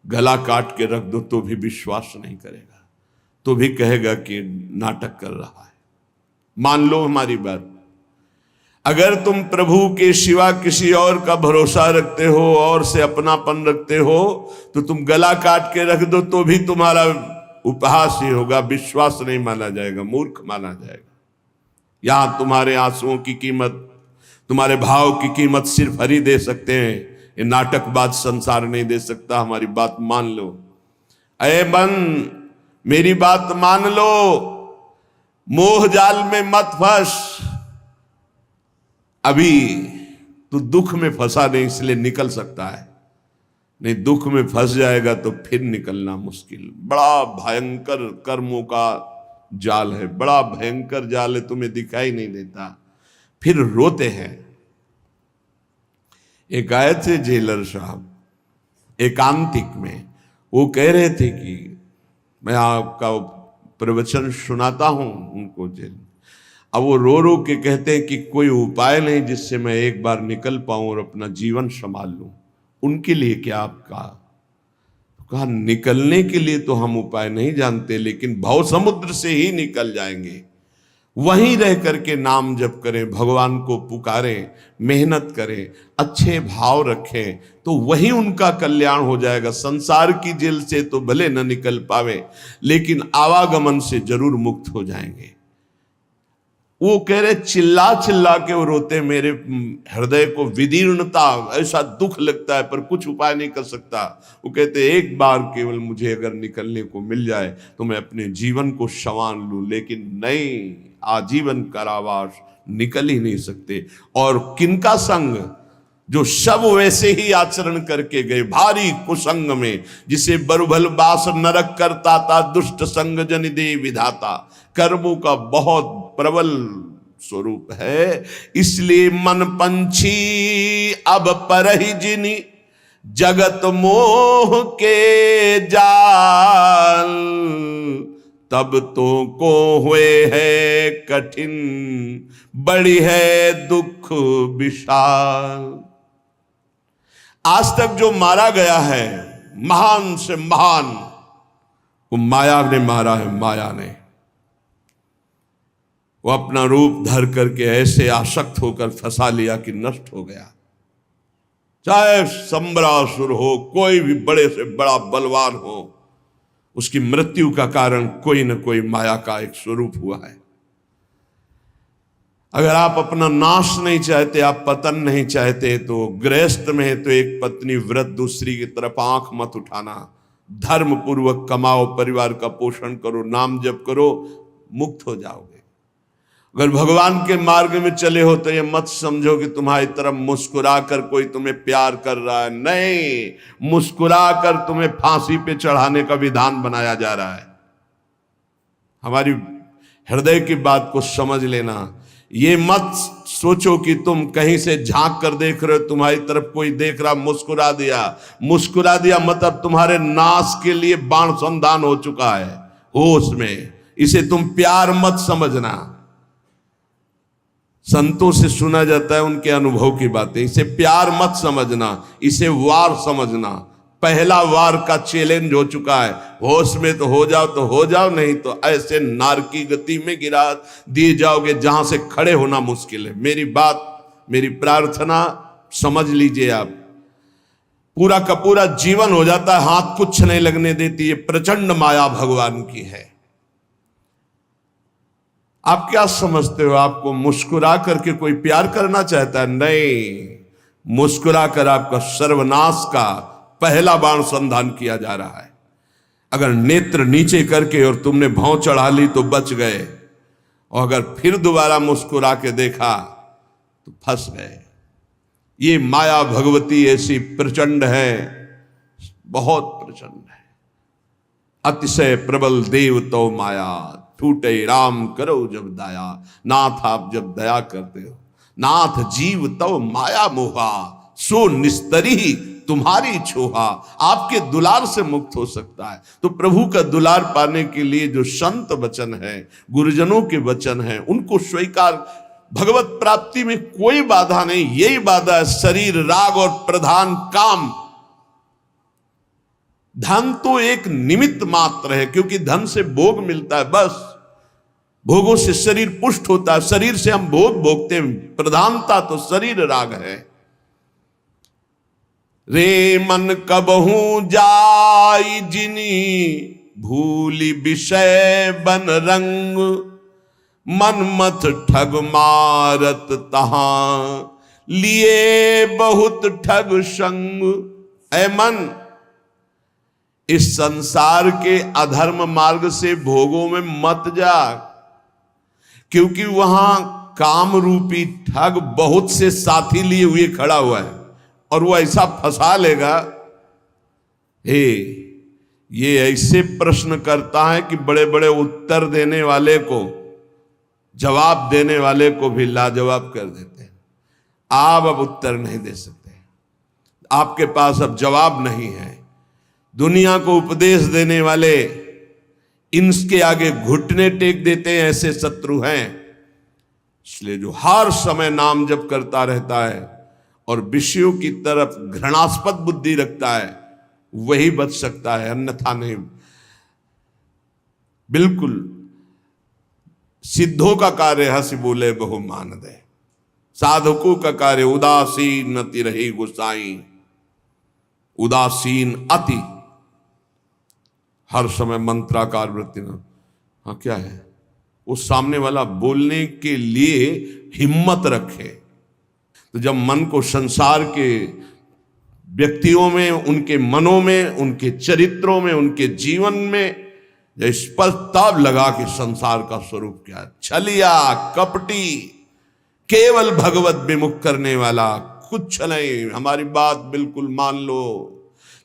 गला काट के रख दो तो भी विश्वास नहीं करेगा, तो भी कहेगा कि नाटक कर रहा है। मान लो हमारी बात, अगर तुम प्रभु के सिवा किसी और का भरोसा रखते हो और से अपनापन रखते हो, तो तुम गला काट के रख दो तो भी तुम्हारा उपहास ही होगा, विश्वास नहीं माना जाएगा, मूर्ख माना जाएगा। यहां तुम्हारे आंसुओं की कीमत, तुम्हारे भाव की कीमत सिर्फ हरि दे सकते हैं। ये नाटकबाज संसार नहीं दे सकता। हमारी बात मान लो। अये मन, मेरी बात मान लो, मोह जाल में मत फंस। अभी तू दुख में फंसा नहीं, इसलिए निकल सकता है, नहीं दुख में फंस जाएगा तो फिर निकलना मुश्किल। बड़ा भयंकर कर्मों का जाल है, बड़ा भयंकर जाल है, तुम्हें दिखाई नहीं देता, फिर रोते हैं। एक आए थे जेलर साहब एकांतिक में, वो कह रहे थे कि मैं आपका प्रवचन सुनाता हूं उनको जेल। अब वो रो रो के कहते हैं कि कोई उपाय नहीं जिससे मैं एक बार निकल पाऊं और अपना जीवन संभाल लूं। उनके लिए क्या आपका? तो कहा निकलने के लिए तो हम उपाय नहीं जानते, लेकिन भव समुद्र से ही निकल जाएंगे। वहीं रह करके नाम जप करें, भगवान को पुकारें, मेहनत करें, अच्छे भाव रखें, तो वहीं उनका कल्याण हो जाएगा। संसार की जेल से तो भले न निकल पावे, लेकिन आवागमन से जरूर मुक्त हो जाएंगे। वो कह रहे चिल्ला चिल्ला के वो रोते, मेरे हृदय को विदीर्णता, ऐसा दुख लगता है पर कुछ उपाय नहीं कर सकता। वो कहते एक बार केवल मुझे अगर निकलने को मिल जाए तो मैं अपने जीवन को संवार लूं, लेकिन नहीं, आजीवन कारावास, निकल ही नहीं सकते। और किनका संग? जो सब वैसे ही आचरण करके गए, भारी कुसंग में, जिसे बरुभल बास नरक करता था, दुष्ट संग जन दे विधाता। कर्मों का बहुत प्रबल स्वरूप है। इसलिए मन पंछी अब परहि जिनी, जगत मोह के जाल। तब तो को हुए है कठिन, बड़ी है दुख विशाल। आज तक जो मारा गया है, महान से महान, वो माया ने मारा है। माया ने वो अपना रूप धर करके ऐसे आसक्त होकर फंसा लिया कि नष्ट हो गया। चाहे संबरासुर हो, कोई भी बड़े से बड़ा बलवान हो, उसकी मृत्यु का कारण कोई न कोई माया का एक स्वरूप हुआ है। अगर आप अपना नाश नहीं चाहते, आप पतन नहीं चाहते, तो गृहस्थ में है तो एक पत्नी व्रत, दूसरी की तरफ आंख मत उठाना। धर्म पूर्वक कमाओ, परिवार का पोषण करो, नाम जप करो, मुक्त हो जाओगे। अगर भगवान के मार्ग में चले हो तो ये मत समझो कि तुम्हारी तरफ मुस्कुरा कर कोई तुम्हें प्यार कर रहा है। नहीं, मुस्कुरा कर तुम्हें फांसी पे चढ़ाने का विधान बनाया जा रहा है। हमारी हृदय की बात को समझ लेना। ये मत सोचो कि तुम कहीं से झांक कर देख रहे हो, तुम्हारी तरफ कोई देख रहा, मुस्कुरा दिया मतलब तुम्हारे नाश के लिए बाण संधान हो चुका है होश में। इसे तुम प्यार मत समझना। संतों से सुना जाता है उनके अनुभव की बातें। इसे प्यार मत समझना, इसे वार समझना। पहला वार का चैलेंज हो चुका है। होश में तो हो जाओ, नहीं तो ऐसे नार की गति में गिरा दिए जाओगे जहां से खड़े होना मुश्किल है। मेरी बात, मेरी प्रार्थना समझ लीजिए आप। पूरा का पूरा जीवन हो जाता है, हाथ कुछ नहीं लगने देती। ये प्रचंड माया भगवान की है। आप क्या समझते हो आपको मुस्कुरा करके कोई प्यार करना चाहता है? नहीं, मुस्कुरा कर आपका सर्वनाश का पहला बाण संधान किया जा रहा है। अगर नेत्र नीचे करके और तुमने भौं चढ़ा ली तो बच गए, और अगर फिर दोबारा मुस्कुरा के देखा तो फंस गए। ये माया भगवती ऐसी प्रचंड है, बहुत प्रचंड है। अतिशय प्रबल देव तो माया, टूटे राम करो जब दया। नाथ आप जब दया करते हो, नाथ जीव तो माया मोहा, सो निस्तरी तुम्हारी छोहा। आपके दुलार से मुक्त हो सकता है। तो प्रभु का दुलार पाने के लिए जो संत वचन है, गुरुजनों के वचन है, उनको स्वीकार। भगवत प्राप्ति में कोई बाधा नहीं, यही बाधा है शरीर, राग और प्रधान काम। धन तो एक निमित्त मात्र है, क्योंकि धन से भोग मिलता है, बस भोगों से शरीर पुष्ट होता है, शरीर से हम भोग भोगते हैं। प्रधानता तो शरीर राग है। रे मन कबहू जाई जिनी, भूली विषय बन रंग। मन मत ठग मारत तहां, लिए बहुत ठग संग। ऐ मन, इस संसार के अधर्म मार्ग से भोगों में मत जा, क्योंकि वहां काम रूपी ठग बहुत से साथी लिए हुए खड़ा हुआ है, और वो ऐसा फंसा लेगा। हे, ये ऐसे प्रश्न करता है कि बड़े बड़े उत्तर देने वाले को, जवाब देने वाले को भी लाजवाब कर देते हैं। आप अब उत्तर नहीं दे सकते, आपके पास अब जवाब नहीं है। दुनिया को उपदेश देने वाले इनके आगे घुटने टेक देते हैं, ऐसे शत्रु हैं। इसलिए जो हर समय नाम जप करता रहता है और विषयों की तरफ घृणास्पद बुद्धि रखता है, वही बच सकता है, अन्यथा नहीं। बिल्कुल सिद्धों का कार्य हंस बोले बहु मान दे, साधकों का कार्य उदासीन अति रही गुसाई। उदासीन अति, हर समय मंत्राकार वृत्ति ना। हाँ, क्या है वो सामने वाला बोलने के लिए हिम्मत रखे। तो जब मन को संसार के व्यक्तियों में, उनके मनों में, उनके चरित्रों में, उनके जीवन में स्पष्ट तब लगा कि संसार का स्वरूप क्या है। छलिया, कपटी, केवल भगवत विमुख करने वाला, कुछ नहीं। हमारी बात बिल्कुल मान लो।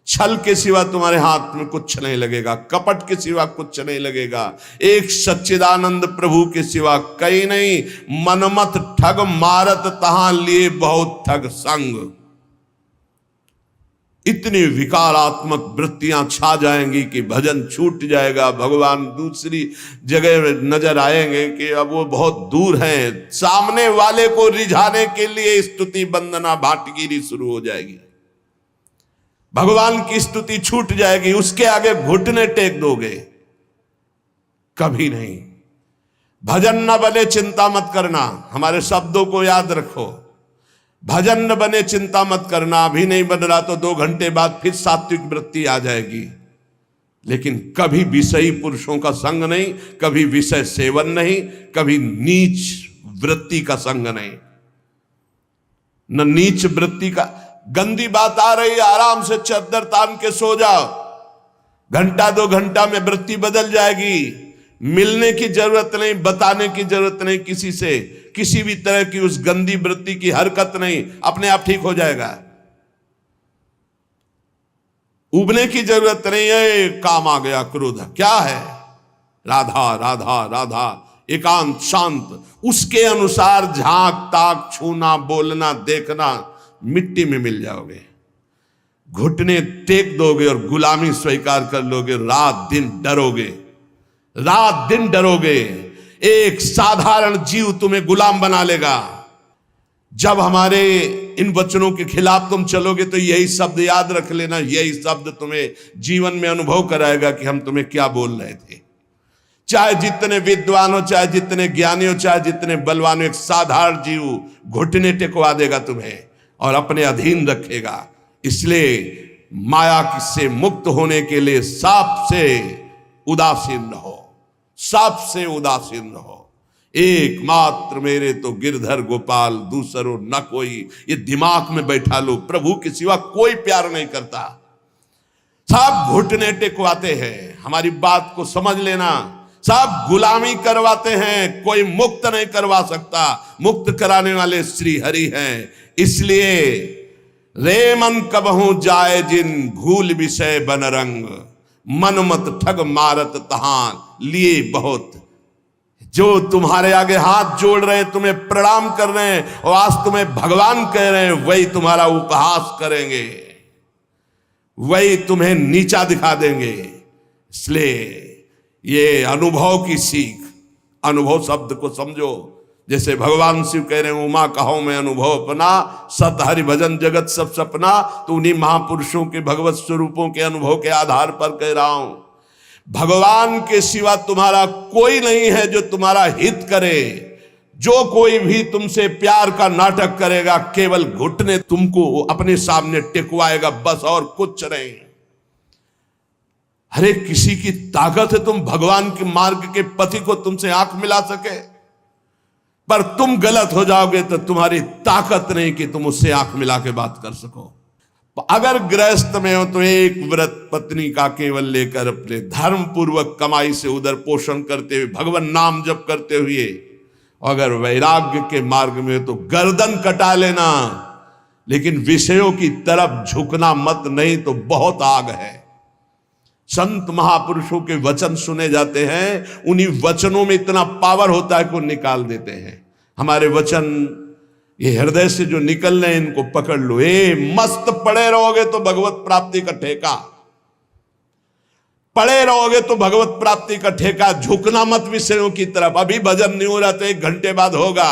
छल के सिवा तुम्हारे हाथ में कुछ नहीं लगेगा, कपट के सिवा कुछ नहीं लगेगा, एक सच्चिदानंद प्रभु के सिवा कहीं नहीं। मनमत ठग मारत तहां लिए बहुत ठग संग। इतनी विकारात्मक वृत्तियां छा जाएंगी कि भजन छूट जाएगा। भगवान दूसरी जगह नजर आएंगे कि अब वो बहुत दूर हैं। सामने वाले को रिझाने के लिए स्तुति वंदना भाटगिरी शुरू हो जाएगी। भगवान की स्तुति छूट जाएगी, उसके आगे घुटने टेक दोगे, कभी नहीं। भजन न बने चिंता मत करना, हमारे शब्दों को याद रखो। भजन न बने चिंता मत करना, अभी नहीं बन रहा तो 2 घंटे बाद फिर सात्विक वृत्ति आ जाएगी। लेकिन कभी विषयी पुरुषों का संग नहीं, कभी विषय सेवन नहीं, कभी नीच वृत्ति का संग नहीं। न नीच वृत्ति का, गंदी बात आ रही है, आराम से चद्दर तान के सो जाओ। घंटा 2 घंटा में वृत्ति बदल जाएगी। मिलने की जरूरत नहीं, बताने की जरूरत नहीं किसी से, किसी भी तरह की उस गंदी वृत्ति की हरकत नहीं, अपने आप ठीक हो जाएगा। उबने की जरूरत नहीं है। काम आ गया क्रोध, क्या है? राधा राधा राधा, एकांत शांत, उसके अनुसार झांक ताक, छूना, बोलना, देखना, मिट्टी में मिल जाओगे। घुटने टेक दोगे और गुलामी स्वीकार कर लोगे। रात दिन डरोगे, रात दिन डरोगे। एक साधारण जीव तुम्हें गुलाम बना लेगा। जब हमारे इन वचनों के खिलाफ तुम चलोगे तो यही शब्द याद रख लेना, यही शब्द तुम्हें जीवन में अनुभव कराएगा कि हम तुम्हें क्या बोल रहे थे। चाहे जितने विद्वान हो, चाहे जितने ज्ञानी हो, चाहे जितने बलवान हो, एक साधारण जीव घुटने टेकवा देगा तुम्हें और अपने अधीन रखेगा। इसलिए माया से मुक्त होने के लिए सबसे उदासीन रहो, सबसे उदासीन रहो। एकमात्र मेरे तो गिरधर गोपाल, दूसरो न कोई। ये दिमाग में बैठा लो, प्रभु के सिवा कोई प्यार नहीं करता। सब घुटने टेकवाते हैं, हमारी बात को समझ लेना। सब गुलामी करवाते हैं, कोई मुक्त नहीं करवा सकता। मुक्त कराने वाले श्री हरि हैं। इसलिए रे मन कबहू जाए जिन, भूल विषय बन रंग, मन मत ठग मारत तहां लिए बहुत। जो तुम्हारे आगे हाथ जोड़ रहे हैं, तुम्हें प्रणाम कर रहे हैं और आज तुम्हें भगवान कह रहे हैं, वही तुम्हारा उपहास करेंगे, वही तुम्हें नीचा दिखा देंगे। इसलिए ये अनुभव की सीख, अनुभव शब्द को समझो। जैसे भगवान शिव कह रहे हैं, उमा कहो मैं अनुभव अपना, सत हरि भजन जगत सब सपना। तो उन्हीं महापुरुषों के भगवत स्वरूपों के अनुभव के आधार पर कह रहा हूं। भगवान के सिवा तुम्हारा कोई नहीं है जो तुम्हारा हित करे। जो कोई भी तुमसे प्यार का नाटक करेगा, केवल घुटने तुमको अपने सामने टिकवाएगा, बस, और कुछ नहीं। हरे किसी की ताकत है तुम भगवान के मार्ग के पथि को तुमसे आंख मिला सके, पर तुम गलत हो जाओगे तो तुम्हारी ताकत नहीं कि तुम उससे आंख मिला के बात कर सको। अगर गृहस्थ में हो तो एक व्रत पत्नी का केवल लेकर अपने धर्म पूर्वक कमाई से उधर पोषण करते हुए, भगवान नाम जप करते हुए। अगर वैराग्य के मार्ग में हो तो गर्दन कटा लेना, लेकिन विषयों की तरफ झुकना मत, नहीं तो बहुत आग है। संत महापुरुषों के वचन सुने जाते हैं, उन्हीं वचनों में इतना पावर होता है कि वो निकाल देते हैं। हमारे वचन ये हृदय से जो निकल रहे हैं, इनको पकड़ लो। मस्त पड़े रहोगे तो भगवत प्राप्ति का ठेका, पड़े रहोगे तो भगवत प्राप्ति का ठेका। झुकना मत विषयों की तरफ। अभी भजन नहीं हो रहा तो 1 घंटे बाद होगा।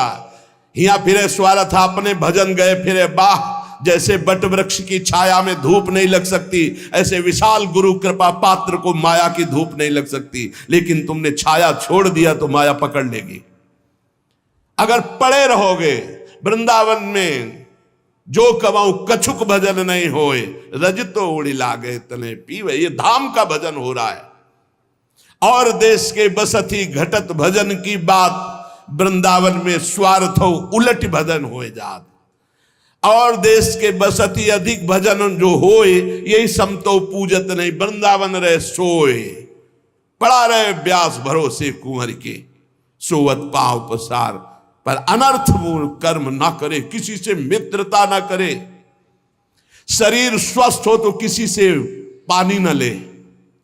हिया फिरे स्वारा था, अपने भजन गए फिरे बाह। जैसे बट वृक्ष की छाया में धूप नहीं लग सकती, ऐसे विशाल गुरु कृपा पात्र को माया की धूप नहीं लग सकती। लेकिन तुमने छाया छोड़ दिया तो माया पकड़ लेगी। अगर पड़े रहोगे वृंदावन में, जो कमाऊं कछुक भजन नहीं होए, रजतो उड़ी लागे तने पीवे। ये धाम का भजन हो रहा है। और देश के बसती घटत भजन की बात, वृंदावन में स्वार्थ उलट भजन होए जात। और देश के बसती अधिक भजन जो होए, यही समतो पूजत नहीं, वृंदावन रहे सोए। पड़ा रहे व्यास भरोसे कुंवर के, सोवत पांव पसार। पर अनर्थ कर्म ना करे, किसी से मित्रता ना करे। शरीर स्वस्थ हो तो किसी से पानी ना ले।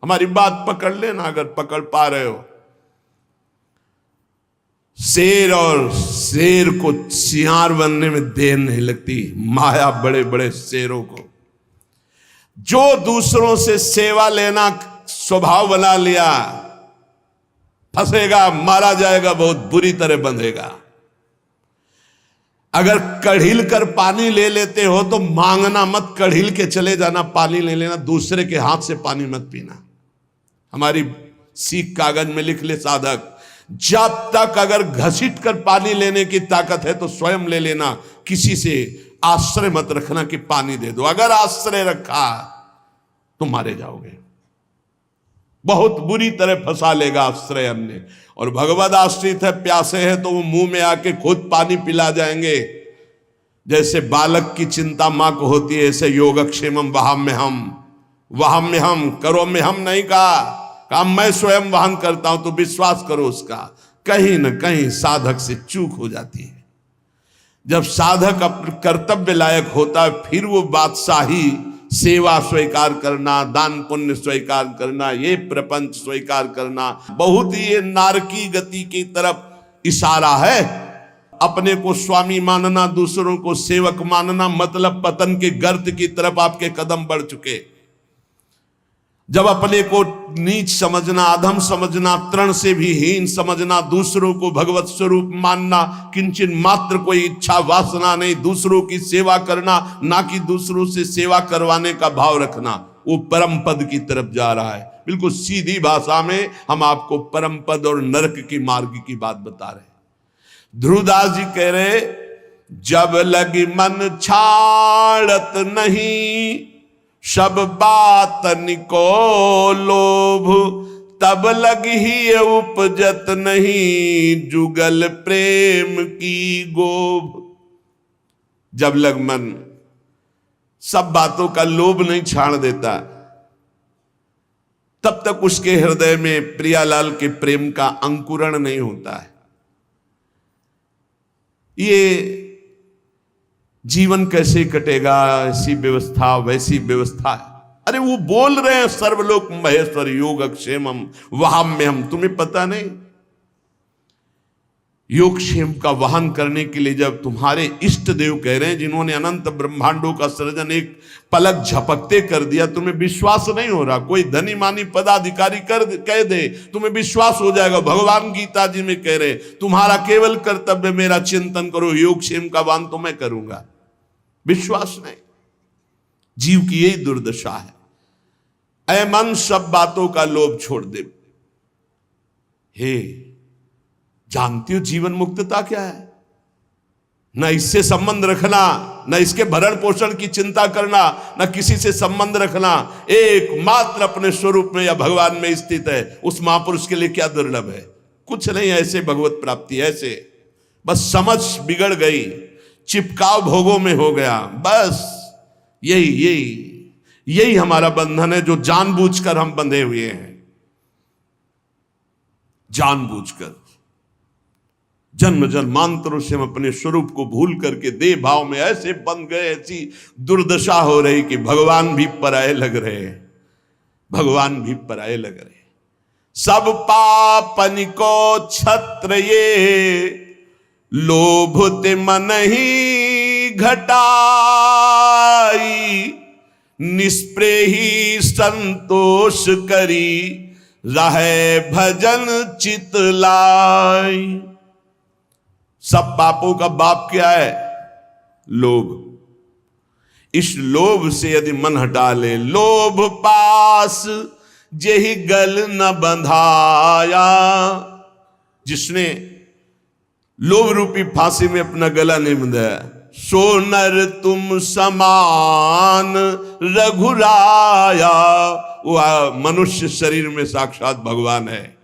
हमारी बात पकड़ लेना अगर पकड़ पा रहे हो। शेर और शेर को सियार बनने में देर नहीं लगती। माया बड़े बड़े शेरों को, जो दूसरों से सेवा लेना स्वभाव बना लिया, फंसेगा, मारा जाएगा, बहुत बुरी तरह बंधेगा। अगर कढ़िल कर पानी ले लेते हो तो मांगना मत, कढ़िल के चले जाना, पानी ले लेना। दूसरे के हाथ से पानी मत पीना। हमारी सीख कागज में लिख ले साधक, जब तक अगर घसीट कर पानी लेने की ताकत है तो स्वयं ले लेना। किसी से आश्रय मत रखना कि पानी दे दो। अगर आश्रय रखा तो मारे जाओगे, बहुत बुरी तरह फंसा लेगा आश्रय अन्य। और भगवद आश्रित है, प्यासे है तो वो मुंह में आके खुद पानी पिला जाएंगे। जैसे बालक की चिंता मां को होती है, ऐसे योगक्षेमम वहां में हम। वहम में हम, करो में हम नहीं कहा मैं स्वयं वहन करता हूं, तो विश्वास करो उसका। कहीं न कहीं साधक से चूक हो जाती है। जब साधक अपने कर्तव्य लायक होता है, फिर वो बादशाही, सेवा स्वीकार करना, दान पुण्य स्वीकार करना, ये प्रपंच स्वीकार करना, बहुत ही ये नारकी गति की तरफ इशारा है। अपने को स्वामी मानना, दूसरों को सेवक मानना, मतलब पतन के गर्त की तरफ आपके कदम बढ़ चुके। जब अपने को नीच समझना, अधम समझना, तृण से भी हीन समझना, दूसरों को भगवत स्वरूप मानना, किंचन मात्र कोई इच्छा वासना नहीं, दूसरों की सेवा करना, ना कि दूसरों से सेवा करवाने का भाव रखना, वो परम पद की तरफ जा रहा है। बिल्कुल सीधी भाषा में हम आपको परम पद और नरक की मार्ग की बात बता रहे हैं। ध्रुवदास जी कह रहे, जब लगी मन छाड़त नहीं, सब बातन को लोभ, तब लगी ही उपजत नहीं, जुगल प्रेम की गोभ। जब लग मन सब बातों का लोभ नहीं छाड़ देता, तब तक उसके हृदय में प्रियालाल के प्रेम का अंकुरण नहीं होता है। ये जीवन कैसे कटेगा, ऐसी व्यवस्था वैसी व्यवस्था है। अरे वो बोल रहे हैं सर्वलोक महेश्वर योगक्षेमम वहाम में हम, तुम्हें पता नहीं? योगक्षेम का वहन करने के लिए जब तुम्हारे इष्ट देव कह रहे हैं, जिन्होंने अनंत ब्रह्मांडों का सृजन एक पलक झपकते कर दिया, तुम्हें विश्वास नहीं हो रहा? कोई धनी मानी पदाधिकारी कह दे, तुम्हें विश्वास हो जाएगा। भगवान गीता जी में कह रहे, तुम्हारा केवल कर्तव्य मेरा चिंतन करो, योगक्षेम का वहन तो मैं करूंगा। विश्वास नहीं, जीव की यही दुर्दशा है। ऐ मन सब बातों का लोभ छोड़ दे। हे, जानती हो जीवन मुक्तता क्या है? न इससे संबंध रखना, न इसके भरण पोषण की चिंता करना, न किसी से संबंध रखना, एकमात्र अपने स्वरूप में या भगवान में स्थित है। उस महापुरुष के लिए क्या दुर्लभ है? कुछ नहीं, ऐसे भगवत प्राप्ति, ऐसे बस समझ बिगड़ गई, चिपकाव भोगों में हो गया। बस यही हमारा बंधन है, जो जानबूझकर हम बंधे हुए हैं। जानबूझकर जन्म जन्मांतरों से हम अपने स्वरूप को भूल करके देह भाव में ऐसे बंध गए, ऐसी दुर्दशा हो रही कि भगवान भी पराये लग रहे हैं, भगवान भी पराये लग रहे। सब पापन को छत्र ये, लोभ ते मन ही घटाई, निष्प्रेही संतोष करी, रहे भजन चित लाई। सब पापों का बाप क्या है? लोभ। इस लोभ से यदि मन हटा ले, लोभ पास जेहि गल न बंधाया, जिसने लोभ रूपी फांसी में अपना गला नहीं बंधाया, सो नर तुम समान रघुराया। वह मनुष्य शरीर में साक्षात भगवान है,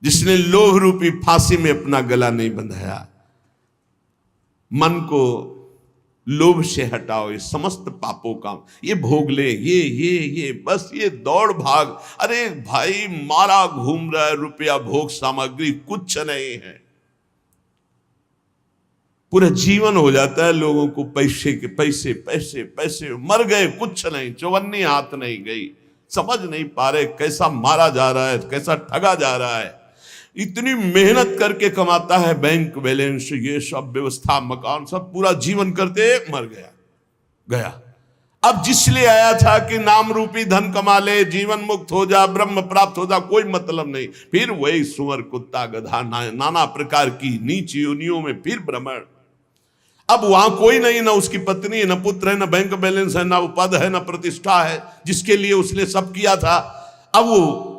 जिसने लोभ रूपी फांसी में अपना गला नहीं बंधाया। मन को लोभ से हटाओ, ये समस्त पापों का, ये भोग ले, ये बस ये दौड़ भाग। अरे भाई, मारा घूम रहा है रुपया, भोग सामग्री कुछ नहीं है। पूरा जीवन हो जाता है लोगों को पैसे के पैसे पैसे पैसे, मर गए कुछ नहीं, चौवन्नी हाथ नहीं गई। समझ नहीं पा रहे कैसा मारा जा रहा है, कैसा ठगा जा रहा है। इतनी मेहनत करके कमाता है, बैंक बैलेंस, ये सब व्यवस्था, मकान, सब पूरा जीवन करते मर गया। अब जिसलिए आया था कि नाम रूपी धन कमा ले, जीवन मुक्त हो जा, ब्रह्म प्राप्त हो जा, कोई मतलब नहीं। फिर वही सुअर, कुत्ता, गधा, नाना प्रकार की नीच योनियों में फिर भ्रमण। अब वहां कोई नहीं, ना उसकी पत्नी, न पुत्र है, न बैंक बैलेंस है, ना पद है, न प्रतिष्ठा है, जिसके लिए उसने सब किया था। अब वो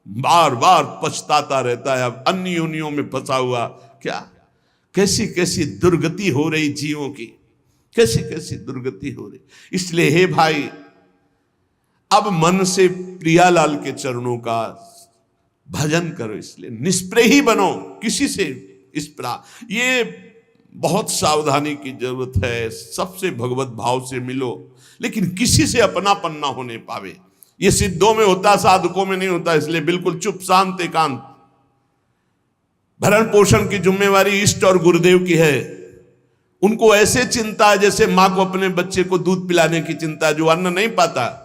बार बार पछताता रहता है, अब अन्य योनियों में फंसा हुआ। क्या कैसी कैसी दुर्गति हो रही जीवों की, कैसी कैसी दुर्गति हो रही। इसलिए हे भाई, अब मन से प्रियालाल के चरणों का भजन करो। इसलिए निष्प्रेही बनो, किसी से इस प्रकार, ये बहुत सावधानी की जरूरत है। सबसे भगवत भाव से मिलो, लेकिन किसी से अपनापन ना होने पावे। ये सिद्धों में होता, साधकों में नहीं होता। इसलिए बिल्कुल चुप शांत एकांत। भरण पोषण की जिम्मेवारी इष्ट और गुरुदेव की है। उनको ऐसे चिंता है जैसे मां को अपने बच्चे को दूध पिलाने की चिंता है। जो अन्न नहीं पाता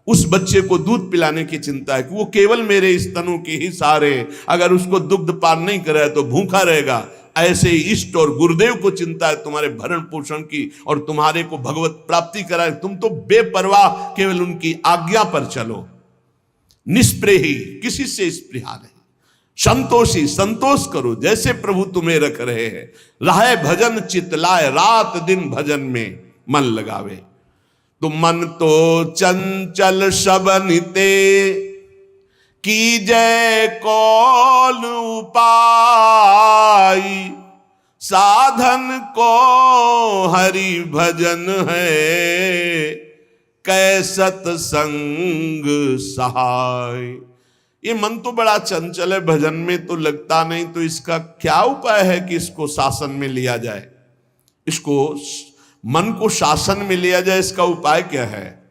उस बच्चे को दूध पिलाने की चिंता है कि वो केवल मेरे स्तनों के ही सहारे, अगर उसको दुग्ध पान नहीं करे तो भूखा रहेगा। ऐसे ही इष्ट और गुरुदेव को चिंता है तुम्हारे भरण पोषण की और तुम्हारे को भगवत प्राप्ति कराए। तुम तो बेपरवाह केवल उनकी आज्ञा पर चलो, निष्प्रेही, किसी से स्पृहा नहीं, संतोषी, संतोष करो जैसे प्रभु तुम्हें रख रहे हैं। राहे भजन चितलाए, रात दिन भजन में मन लगावे। तो मन तो चंचल सबनिते, की जय कौन उपाय, साधन को हरि भजन है, कै सत्संग सहाय। ये मन तो बड़ा चंचल है, भजन में तो लगता नहीं, तो इसका क्या उपाय है कि इसको शासन में लिया जाए? इसको मन को शासन में लिया जाए, इसका उपाय क्या है?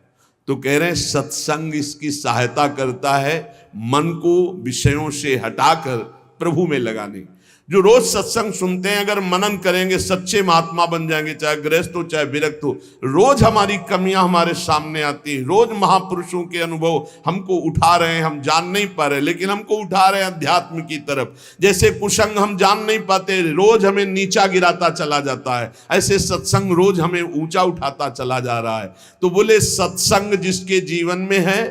तो कह रहे हैं सत्संग इसकी सहायता करता है मन को विषयों से हटाकर प्रभु में लगाने। जो रोज सत्संग सुनते हैं, अगर मनन करेंगे सच्चे महात्मा बन जाएंगे, चाहे गृहस्थ हो चाहे विरक्त हो। रोज हमारी कमियां हमारे सामने आती हैं, रोज महापुरुषों के अनुभव हमको उठा रहे हैं। हम जान नहीं पा रहे लेकिन हमको उठा रहे हैं अध्यात्म की तरफ। जैसे कुसंग हम जान नहीं पाते, रोज हमें नीचा गिराता चला जाता है, ऐसे सत्संग रोज हमें ऊंचा उठाता चला जा रहा है। तो बोले सत्संग जिसके जीवन में है,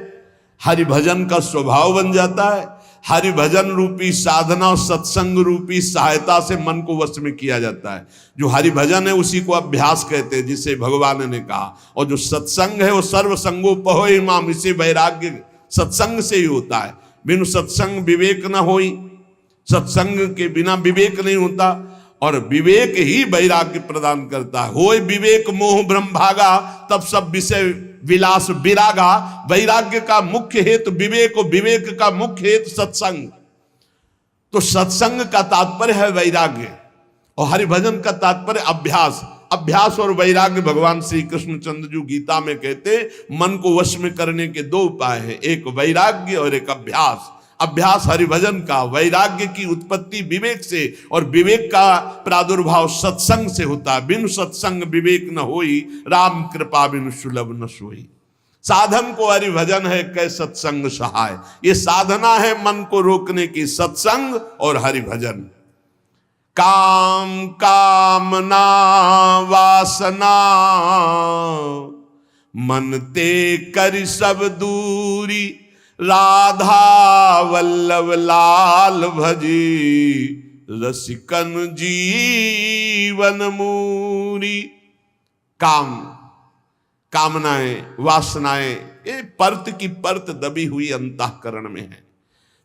हरिभजन का स्वभाव बन जाता है। हरि भजन रूपी साधना और सत्संग रूपी सहायता से मन को वश में किया जाता है। जो हरि भजन है उसी को अभ्यास कहते हैं, जिसे भगवान ने कहा। और जो सत्संग है वो सर्व संगो पहो इमाम, इसे वैराग्य सत्संग से ही होता है। बिनु सत्संग विवेक न होई, सत्संग के बिना विवेक नहीं होता, और विवेक ही वैराग्य प्रदान करता है। होय विवेक मोह ब्रह्म भागा, तब सब विषय विलास विरागा। वैराग्य का मुख्य हेतु विवेक और विवेक का मुख्य हेतु सत्संग। तो सत्संग का तात्पर्य है वैराग्य और हरिभजन का तात्पर्य अभ्यास। अभ्यास और वैराग्य भगवान श्री कृष्णचंद्र जी गीता में कहते मन को वश में करने के दो उपाय हैं, एक वैराग्य और एक अभ्यास। अभ्यास हरिभजन का, वैराग्य की उत्पत्ति विवेक से और विवेक का प्रादुर्भाव सत्संग से होता है। बिनु सत्संग विवेक न होई, राम कृपा बिनु सुलभ न सोई। साधन को हरिभजन है, कै सत्संग सहाय। ये साधना है मन को रोकने की, सत्संग और हरिभजन। काम कामना वासना, मन ते करि सब दूरी, राधा वल्लभ लाल भजी, रसिकन जीवन मूरी। काम, कामनाएं, वासनाएं, ये परत की परत दबी हुई अंतःकरण में है।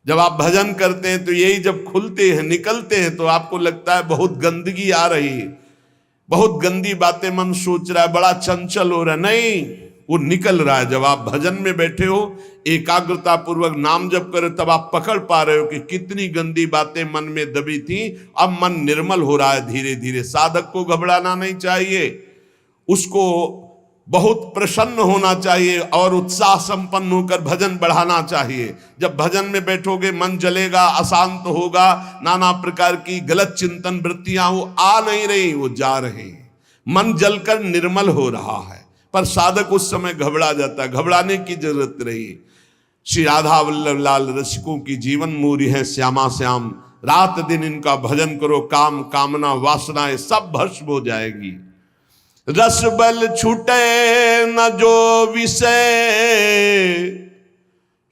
जब आप भजन करते हैं तो यही जब खुलते हैं, निकलते हैं, तो आपको लगता है बहुत गंदगी आ रही है, बहुत गंदी बातें मन सोच रहा है, बड़ा चंचल हो रहा है। नहीं, वो निकल रहा है। जब आप भजन में बैठे हो, एकाग्रता पूर्वक नाम जप करो, तब आप पकड़ पा रहे हो कि कितनी गंदी बातें मन में दबी थी, अब मन निर्मल हो रहा है धीरे धीरे। साधक को घबराना नहीं चाहिए, उसको बहुत प्रसन्न होना चाहिए और उत्साह संपन्न होकर भजन बढ़ाना चाहिए। जब भजन में बैठोगे मन जलेगा, अशांत होगा, नाना प्रकार की गलत चिंतन वृत्तियां वो आ नहीं रही, वो जा रहे हैं। मन जलकर निर्मल हो रहा है, पर साधक उस समय घबरा जाता है। घबराने की जरूरत रही। श्री राधा वल्लभ लाल रसिकों की जीवन मूरी है श्यामा श्याम। रात दिन इनका भजन करो, काम कामना वासनाएं सब भस्म हो जाएगी। रस बल छूटे न जो विषय,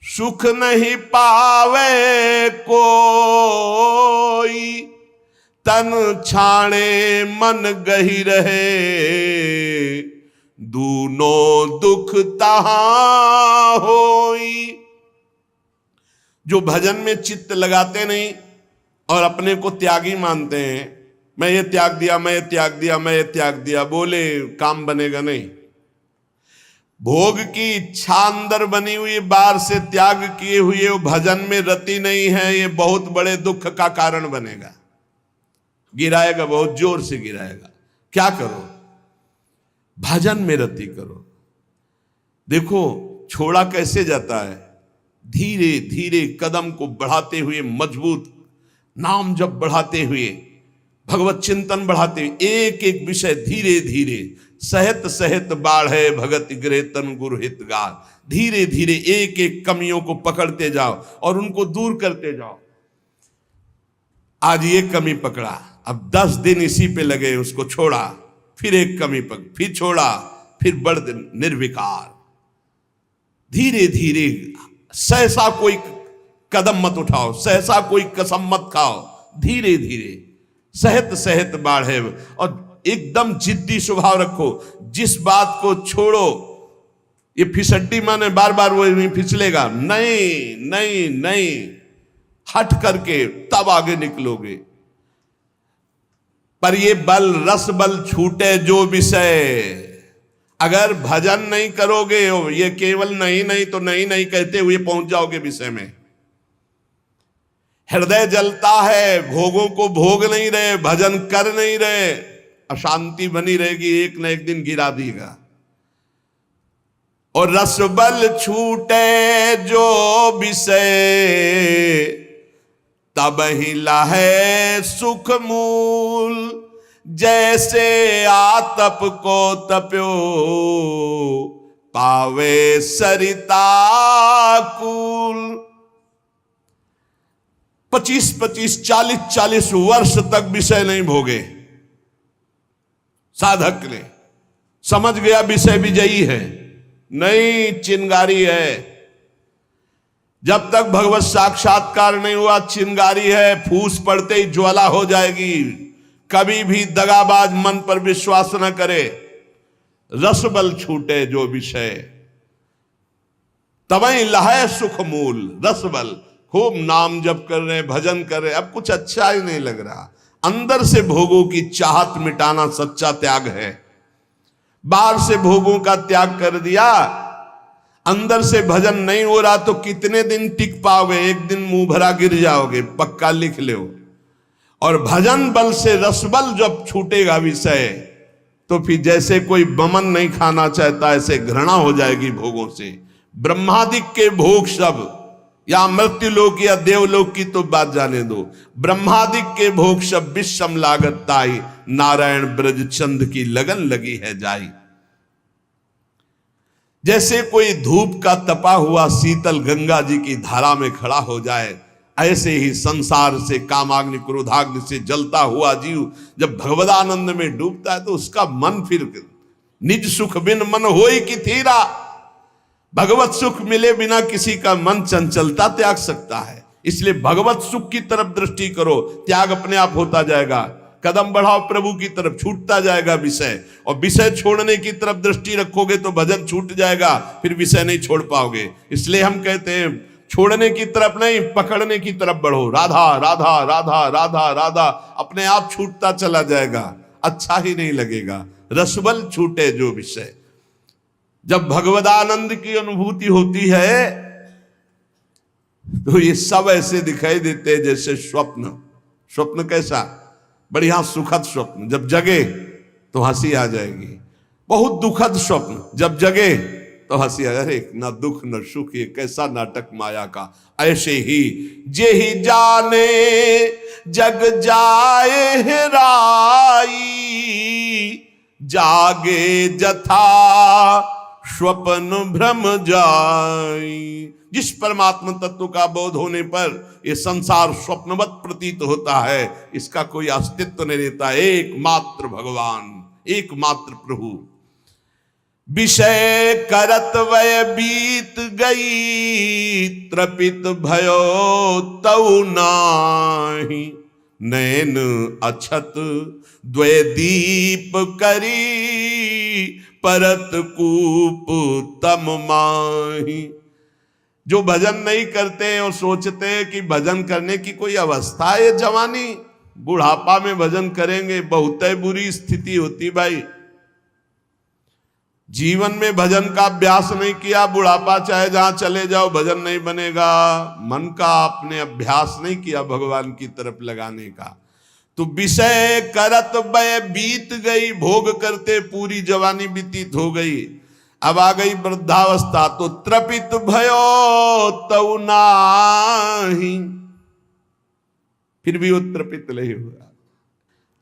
सुख नहीं पावे कोई, तन छाणे मन गही रहे, दूनो दुख तहां होई। जो भजन में चित्त लगाते नहीं और अपने को त्यागी मानते हैं, मैं ये त्याग दिया, मैं ये त्याग दिया, मैं ये त्याग दिया, बोले काम बनेगा नहीं। भोग की इच्छा अंदर बनी हुई, बाहर से त्याग किए हुए वो भजन में रति नहीं है, ये बहुत बड़े दुख का कारण बनेगा। गिराएगा, बहुत जोर से गिराएगा। क्या करो? भजन में रति करो। देखो छोड़ा कैसे जाता है, धीरे धीरे कदम को बढ़ाते हुए, मजबूत नाम जब बढ़ाते हुए, भगवत चिंतन बढ़ाते हुए, एक एक विषय धीरे धीरे, सहत सहत बाढ़े भगत गृह तन गुरु हित गार, धीरे धीरे एक एक कमियों को पकड़ते जाओ और उनको दूर करते जाओ। आज ये कमी पकड़ा, अब 10 दिन इसी पे लगे, उसको छोड़ा, फिर एक कमी पकड़, फिर छोड़ा, फिर बढ़ निर्विकार, धीरे धीरे। सहसा कोई कदम मत उठाओ, सहसा कोई कसम मत खाओ, धीरे धीरे सहत सहत बाढ़े। और एकदम जिद्दी स्वभाव रखो, जिस बात को छोड़ो, ये फिसड्डी माने बार बार वो नहीं फिसलेगा, नहीं नहीं नहीं, हट करके तब आगे निकलोगे। पर ये बल रस बल छूटे जो विषय, अगर भजन नहीं करोगे, ये केवल नहीं नहीं तो नहीं नहीं कहते हुए पहुंच जाओगे विषय में। हृदय जलता है, भोगों को भोग नहीं रहे, भजन कर नहीं रहे, अशांति बनी रहेगी, एक न एक दिन गिरा देगा। और रस बल छूटे जो विषय, तब ही लाहे सुख मूल। जैसे आतप को तप्यो, पावे सरिता कूल। 25-25, 40-40 वर्ष तक विषय नहीं भोगे साधक ने, समझ गया विषय विजयी है, नहीं चिंगारी है। जब तक भगवत साक्षात्कार नहीं हुआ, चिंगारी है, फूस पड़ते ही ज्वाला हो जाएगी। कभी भी दगाबाज मन पर विश्वास न करे। रस बल छूटे जो विषय, तबई लहे सुख मूल। रस बल, खूब नाम जप कर रहे, भजन कर रहे, अब कुछ अच्छा ही नहीं लग रहा। अंदर से भोगों की चाहत मिटाना सच्चा त्याग है। बाहर से भोगों का त्याग कर दिया, अंदर से भजन नहीं हो रहा तो कितने दिन टिक पाओगे? एक दिन मुंह भरा गिर जाओगे, पक्का लिख लो। और भजन बल से रसबल जब छूटेगा विषय, तो फिर जैसे कोई बमन नहीं खाना चाहता, ऐसे घृणा हो जाएगी भोगों से। ब्रह्मादिक के भोग सब, या मृत्युलोक या देवलोक की तो बात जाने दो, ब्रह्मादिक के भोग सब विषम लागत ताई, नारायण ब्रज चंद की लगन लगी है जाई। जैसे कोई धूप का तपा हुआ शीतल गंगा जी की धारा में खड़ा हो जाए, ऐसे ही संसार से कामाग्नि क्रोधाग्नि से जलता हुआ जीव जब भगवदानंद में डूबता है, तो उसका मन फिर निज सुख बिन मन होई कि थीरा। भगवत सुख मिले बिना किसी का मन चंचलता त्याग सकता है। इसलिए भगवत सुख की तरफ दृष्टि करो, त्याग अपने आप होता जाएगा। कदम बढ़ाओ प्रभु की तरफ, छूटता जाएगा विषय। और विषय छोड़ने की तरफ दृष्टि रखोगे तो भजन छूट जाएगा, फिर विषय नहीं छोड़ पाओगे। इसलिए हम कहते हैं छोड़ने की तरफ नहीं, पकड़ने की तरफ बढ़ो। राधा राधा राधा राधा राधा, अपने आप छूटता चला जाएगा, अच्छा ही नहीं लगेगा। रसबल छूटे जो विषय। जब भगवदानंद की अनुभूति होती है तो ये सब ऐसे दिखाई देते हैं जैसे स्वप्न। स्वप्न कैसा? बढ़िया सुखद स्वप्न, जब जगे तो हंसी आ जाएगी। बहुत दुखद स्वप्न, जब जगे तो हंसी, अरे न दुख न सुख, ये कैसा नाटक माया का। ऐसे ही जे ही जाने जग जाए हेराई, जागे जथा स्वप्न भ्रम जाई। जिस परमात्मा तत्व का बोध होने पर ये संसार स्वप्नवत प्रतीत होता है, इसका कोई अस्तित्व नहीं रहता। एकमात्र भगवान, एकमात्र प्रभु। विषय करत वय बीत गई, त्रपित भयो तऊ नाही। नैन अछत द्वय दीप करी, परत कूप तम माही। जो भजन नहीं करते और सोचते हैं कि भजन करने की कोई अवस्था है, जवानी बुढ़ापा में भजन करेंगे, बहुत बुरी स्थिति होती भाई। जीवन में भजन का अभ्यास नहीं किया, बुढ़ापा चाहे जहां चले जाओ भजन नहीं बनेगा। मन का आपने अभ्यास नहीं किया भगवान की तरफ लगाने का, तो विषय करत बय बीत गई। भोग करते पूरी जवानी व्यतीत हो गई। अब आ गई वृद्धावस्था तो त्रपित भयो तऊ नाही, फिर भी वो त्रपित नहीं हुआ।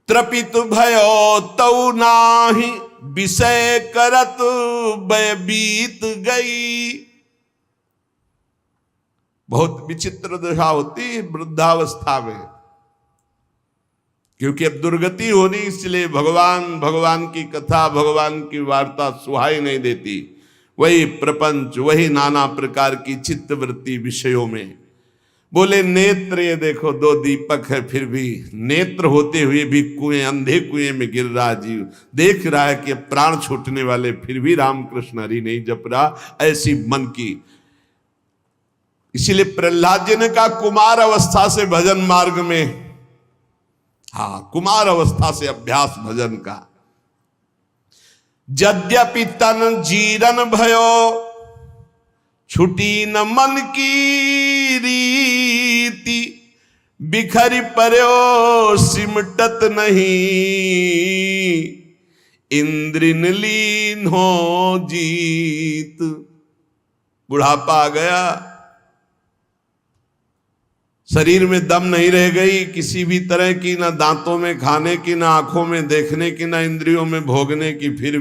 त्रपित भयो तऊ नाही, विषय करत बय बीत गई। बहुत विचित्र दशा होती है वृद्धावस्था में, क्योंकि अब दुर्गति होनी, इसलिए भगवान की कथा, भगवान की वार्ता सुहाई नहीं देती। वही प्रपंच, वही नाना प्रकार की चित्तवृत्ति विषयों में। बोले नेत्र, ये देखो दो दीपक है, फिर भी नेत्र होते हुए भी कुएं, अंधे कुएं में गिर रहा जीव, देख रहा है कि प्राण छूटने वाले, फिर भी रामकृष्ण हरि नहीं जप रहा। ऐसी मन की, इसीलिए प्रहलाद जी ने कहा कुमार अवस्था से भजन मार्ग में, हाँ कुमार अवस्था से अभ्यास भजन का। यद्यपि तन जीरन भयो, छुटी न मन की रीति, बिखरी पर्यो सिमटत नहीं, इंद्रिन लीन हो जीत। बुढ़ापा आ गया, शरीर में दम नहीं रह गई किसी भी तरह की, ना दांतों में खाने की, ना आंखों में देखने की, ना इंद्रियों में भोगने की, फिर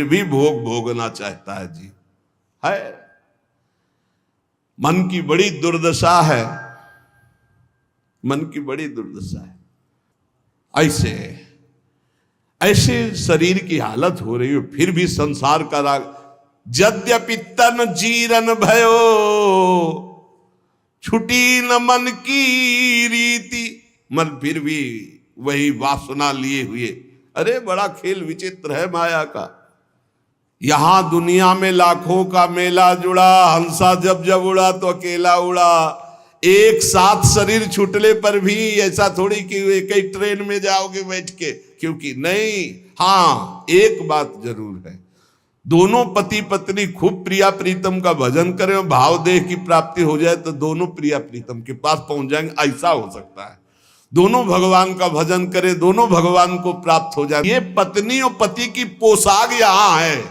भी भोग भोगना चाहता है जी, है। मन की बड़ी दुर्दशा है, मन की बड़ी दुर्दशा है। ऐसे शरीर की हालत हो रही हो, फिर भी संसार का राग। यद्यपि तन जीरन भयो, छुटी न मन की रीति, मन फिर भी वही वासना लिए हुए। अरे बड़ा खेल विचित्र है माया का। यहां दुनिया में लाखों का मेला जुड़ा, हंसा जब जब उड़ा तो अकेला उड़ा। एक साथ शरीर छूटने पर भी ऐसा थोड़ी कि एक ही ट्रेन में जाओगे बैठ के, क्योंकि नहीं। हाँ एक बात जरूर है, दोनों पति पत्नी खूब प्रिया प्रीतम का भजन करें और भाव देह की प्राप्ति हो जाए तो दोनों प्रिया प्रीतम के पास पहुंच जाएंगे, ऐसा हो सकता है। दोनों भगवान का भजन करें, दोनों भगवान को प्राप्त हो जाए। ये पत्नी और पति की पोशाक यहां है,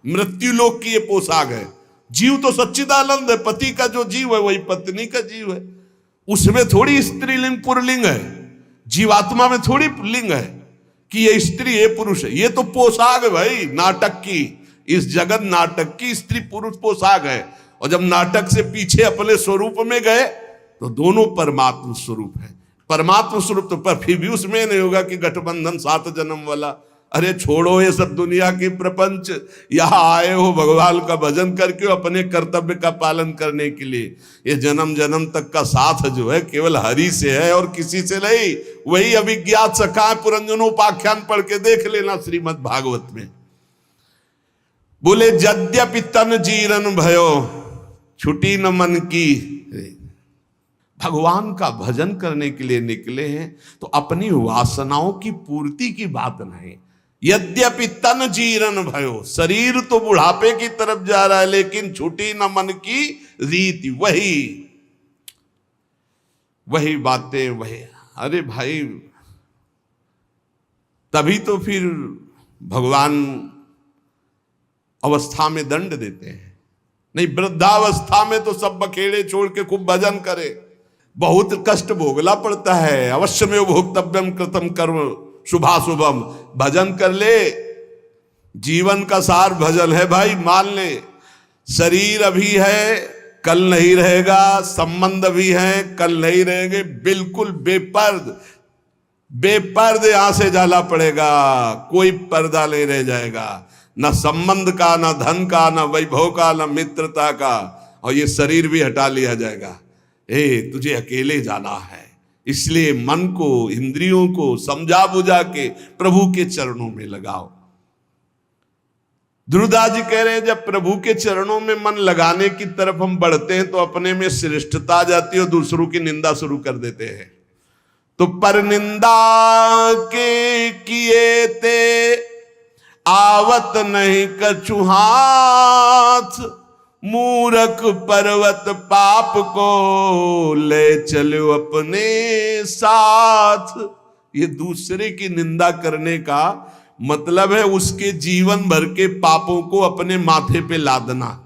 मृत्यु लोक की ये पोशाक है। जीव तो सच्चिदानंद है, पति का जो जीव है वही पत्नी का जीव है। उसमें थोड़ी स्त्रीलिंग पुरलिंग है, जीवात्मा में थोड़ी लिंग है कि ये स्त्री ये पुरुष है। ये तो पोशाक है भाई, नाटक की, इस जगत नाटक की स्त्री पुरुष पोशाक है। और जब नाटक से पीछे अपने स्वरूप में गए तो दोनों परमात्मा स्वरूप है। परमात्मा स्वरूप तो पर फिर भी उसमें नहीं होगा कि गठबंधन 7 जन्म वाला। अरे छोड़ो ये सब दुनिया की प्रपंच, यहां आए हो भगवान का भजन करके अपने कर्तव्य का पालन करने के लिए। ये जन्म जन्म तक का साथ जो है केवल हरि से है और किसी से नहीं। वही अभिज्ञात सखा पुरंजनोपाख्यान पढ़ के देख लेना श्रीमद् भागवत में। बोले यद्यपि तन जीरन भयो, छुटी न मन की। भगवान का भजन करने के लिए निकले हैं तो अपनी वासनाओं की पूर्ति की बात नहीं। यद्यपि तन जीरन भयो, शरीर तो बुढ़ापे की तरफ जा रहा है लेकिन छुटी न मन की रीति। वही बातें वही। अरे भाई तभी तो फिर भगवान अवस्था में दंड देते हैं। नहीं, वृद्धावस्था में तो सब बखेड़े छोड़ के खूब भजन करे। बहुत कष्ट भोगना पड़ता है। अवश्य में भोक्तव्यम कृतम कर्म शुभाशुभम। भजन कर ले, जीवन का सार भजन है भाई। मान ले शरीर अभी है कल नहीं रहेगा, संबंध भी है कल नहीं रहेंगे। बिल्कुल बेपर्द यहां से जाला पड़ेगा, कोई पर्दा नहीं रह जाएगा, न संबंध का, न धन का, न वैभव का, न मित्रता का। और ये शरीर भी हटा लिया जाएगा। तुझे अकेले जाना है, इसलिए मन को, इंद्रियों को समझा बुझा के प्रभु के चरणों में लगाओ। ध्रुवदास जी कह रहे हैं जब प्रभु के चरणों में मन लगाने की तरफ हम बढ़ते हैं तो अपने में श्रेष्ठता आ जाती है और दूसरों की निंदा शुरू कर देते हैं। तो पर निंदा के किए ते आवत नहीं कछु हाथ, मूरख पर्वत पाप को ले चलो अपने साथ। ये दूसरे की निंदा करने का मतलब है उसके जीवन भर के पापों को अपने माथे पे लादना।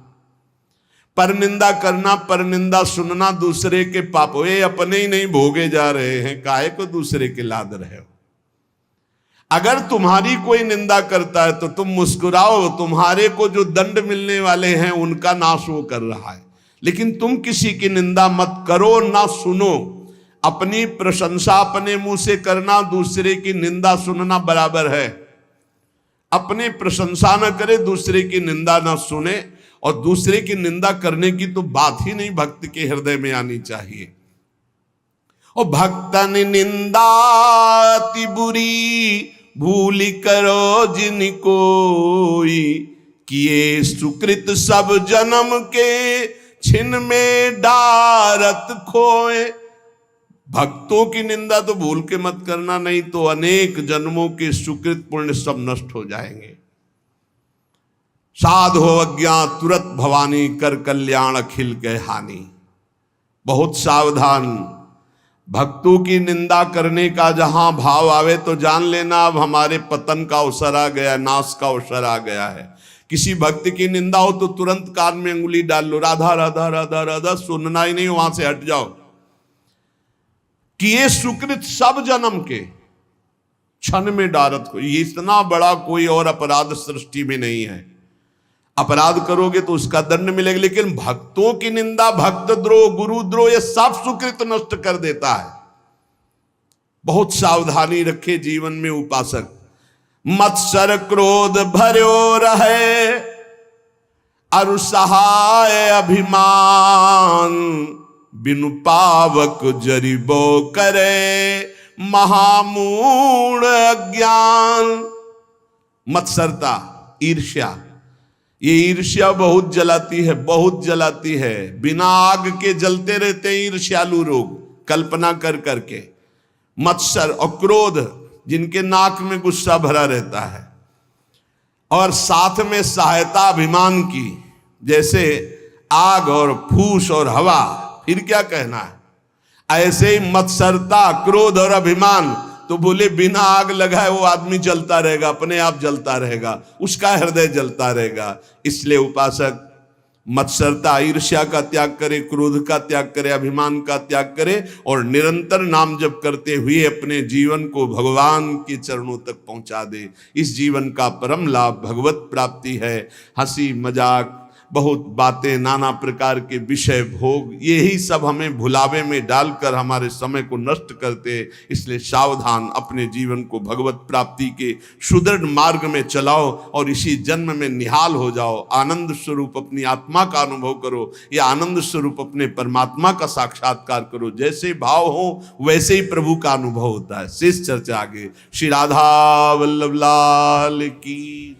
पर निंदा करना, पर निंदा सुनना दूसरे के पापों, ये अपने ही नहीं भोगे जा रहे हैं, काहे को दूसरे के लाद रहे हो। अगर तुम्हारी कोई निंदा करता है तो तुम मुस्कुराओ, तुम्हारे को जो दंड मिलने वाले हैं उनका नाश वो कर रहा है। लेकिन तुम किसी की निंदा मत करो, ना सुनो। अपनी प्रशंसा अपने मुंह से करना, दूसरे की निंदा सुनना बराबर है। अपनी प्रशंसा न करे, दूसरे की निंदा ना सुने, और दूसरे की निंदा करने की तो बात ही नहीं भक्त के हृदय में आनी चाहिए। और भक्तन निंदा अति बुरी भूल करो जिन कोई, किए सुकृत सब जन्म के छिन में डारत खोए। भक्तों की निंदा तो भूल के मत करना, नहीं तो अनेक जन्मों के सुकृत पुण्य सब नष्ट हो जाएंगे। साधो अज्ञान तुरत भवानी, कर कल्याण अखिल के हानि। बहुत सावधान। भक्तों की निंदा करने का जहां भाव आवे तो जान लेना अब हमारे पतन का अवसर आ गया, नाश का अवसर आ गया है। किसी भक्त की निंदा हो तो तुरंत कान में अंगुली डाल लो, राधा राधा राधा राधा, सुनना ही नहीं, वहां से हट जाओ। कि ये सुकृत सब जन्म के क्षण में डारत को, ये इतना बड़ा कोई और अपराध सृष्टि में नहीं है। अपराध करोगे तो उसका दंड मिलेगा, लेकिन भक्तों की निंदा, भक्त द्रोह, गुरु द्रोह, ये सब सुकृत नष्ट कर देता है। बहुत सावधानी रखे जीवन में उपासक। मत्सर क्रोध भर्यो रहे, अरु सहाय अभिमान, बिनु पावक जरिबो करे, महामूढ़ अज्ञान। मत्सरता, ईर्ष्या, ये ईर्ष्या बहुत जलाती है, बहुत जलाती है। बिना आग के जलते रहते हैं ईर्ष्यालु लोग, कल्पना कर करके। मत्सर और क्रोध, जिनके नाक में गुस्सा भरा रहता है, और साथ में सहायता अभिमान की, जैसे आग और फूस और हवा, फिर क्या कहना है। ऐसे ही मत्सरता, क्रोध और अभिमान, तो बोले बिना आग लगाए वो आदमी जलता रहेगा, अपने आप जलता रहेगा, उसका हृदय जलता रहेगा। इसलिए उपासक मत्सरता, ईर्ष्या का त्याग करे, क्रोध का त्याग करे, अभिमान का त्याग करे, और निरंतर नाम जप करते हुए अपने जीवन को भगवान के चरणों तक पहुंचा दे। इस जीवन का परम लाभ भगवत प्राप्ति है। हंसी मजाक, बहुत बातें, नाना प्रकार के विषय, भोग, यही सब हमें भुलावे में डालकर हमारे समय को नष्ट करते। इसलिए सावधान, अपने जीवन को भगवत प्राप्ति के सुदृढ़ मार्ग में चलाओ और इसी जन्म में निहाल हो जाओ। आनंद स्वरूप अपनी आत्मा का अनुभव करो, या आनंद स्वरूप अपने परमात्मा का साक्षात्कार करो। जैसे भाव हो वैसे ही प्रभु का अनुभव होता है। शेष चर्चा आगे। श्री राधा वल्लभ लाल की।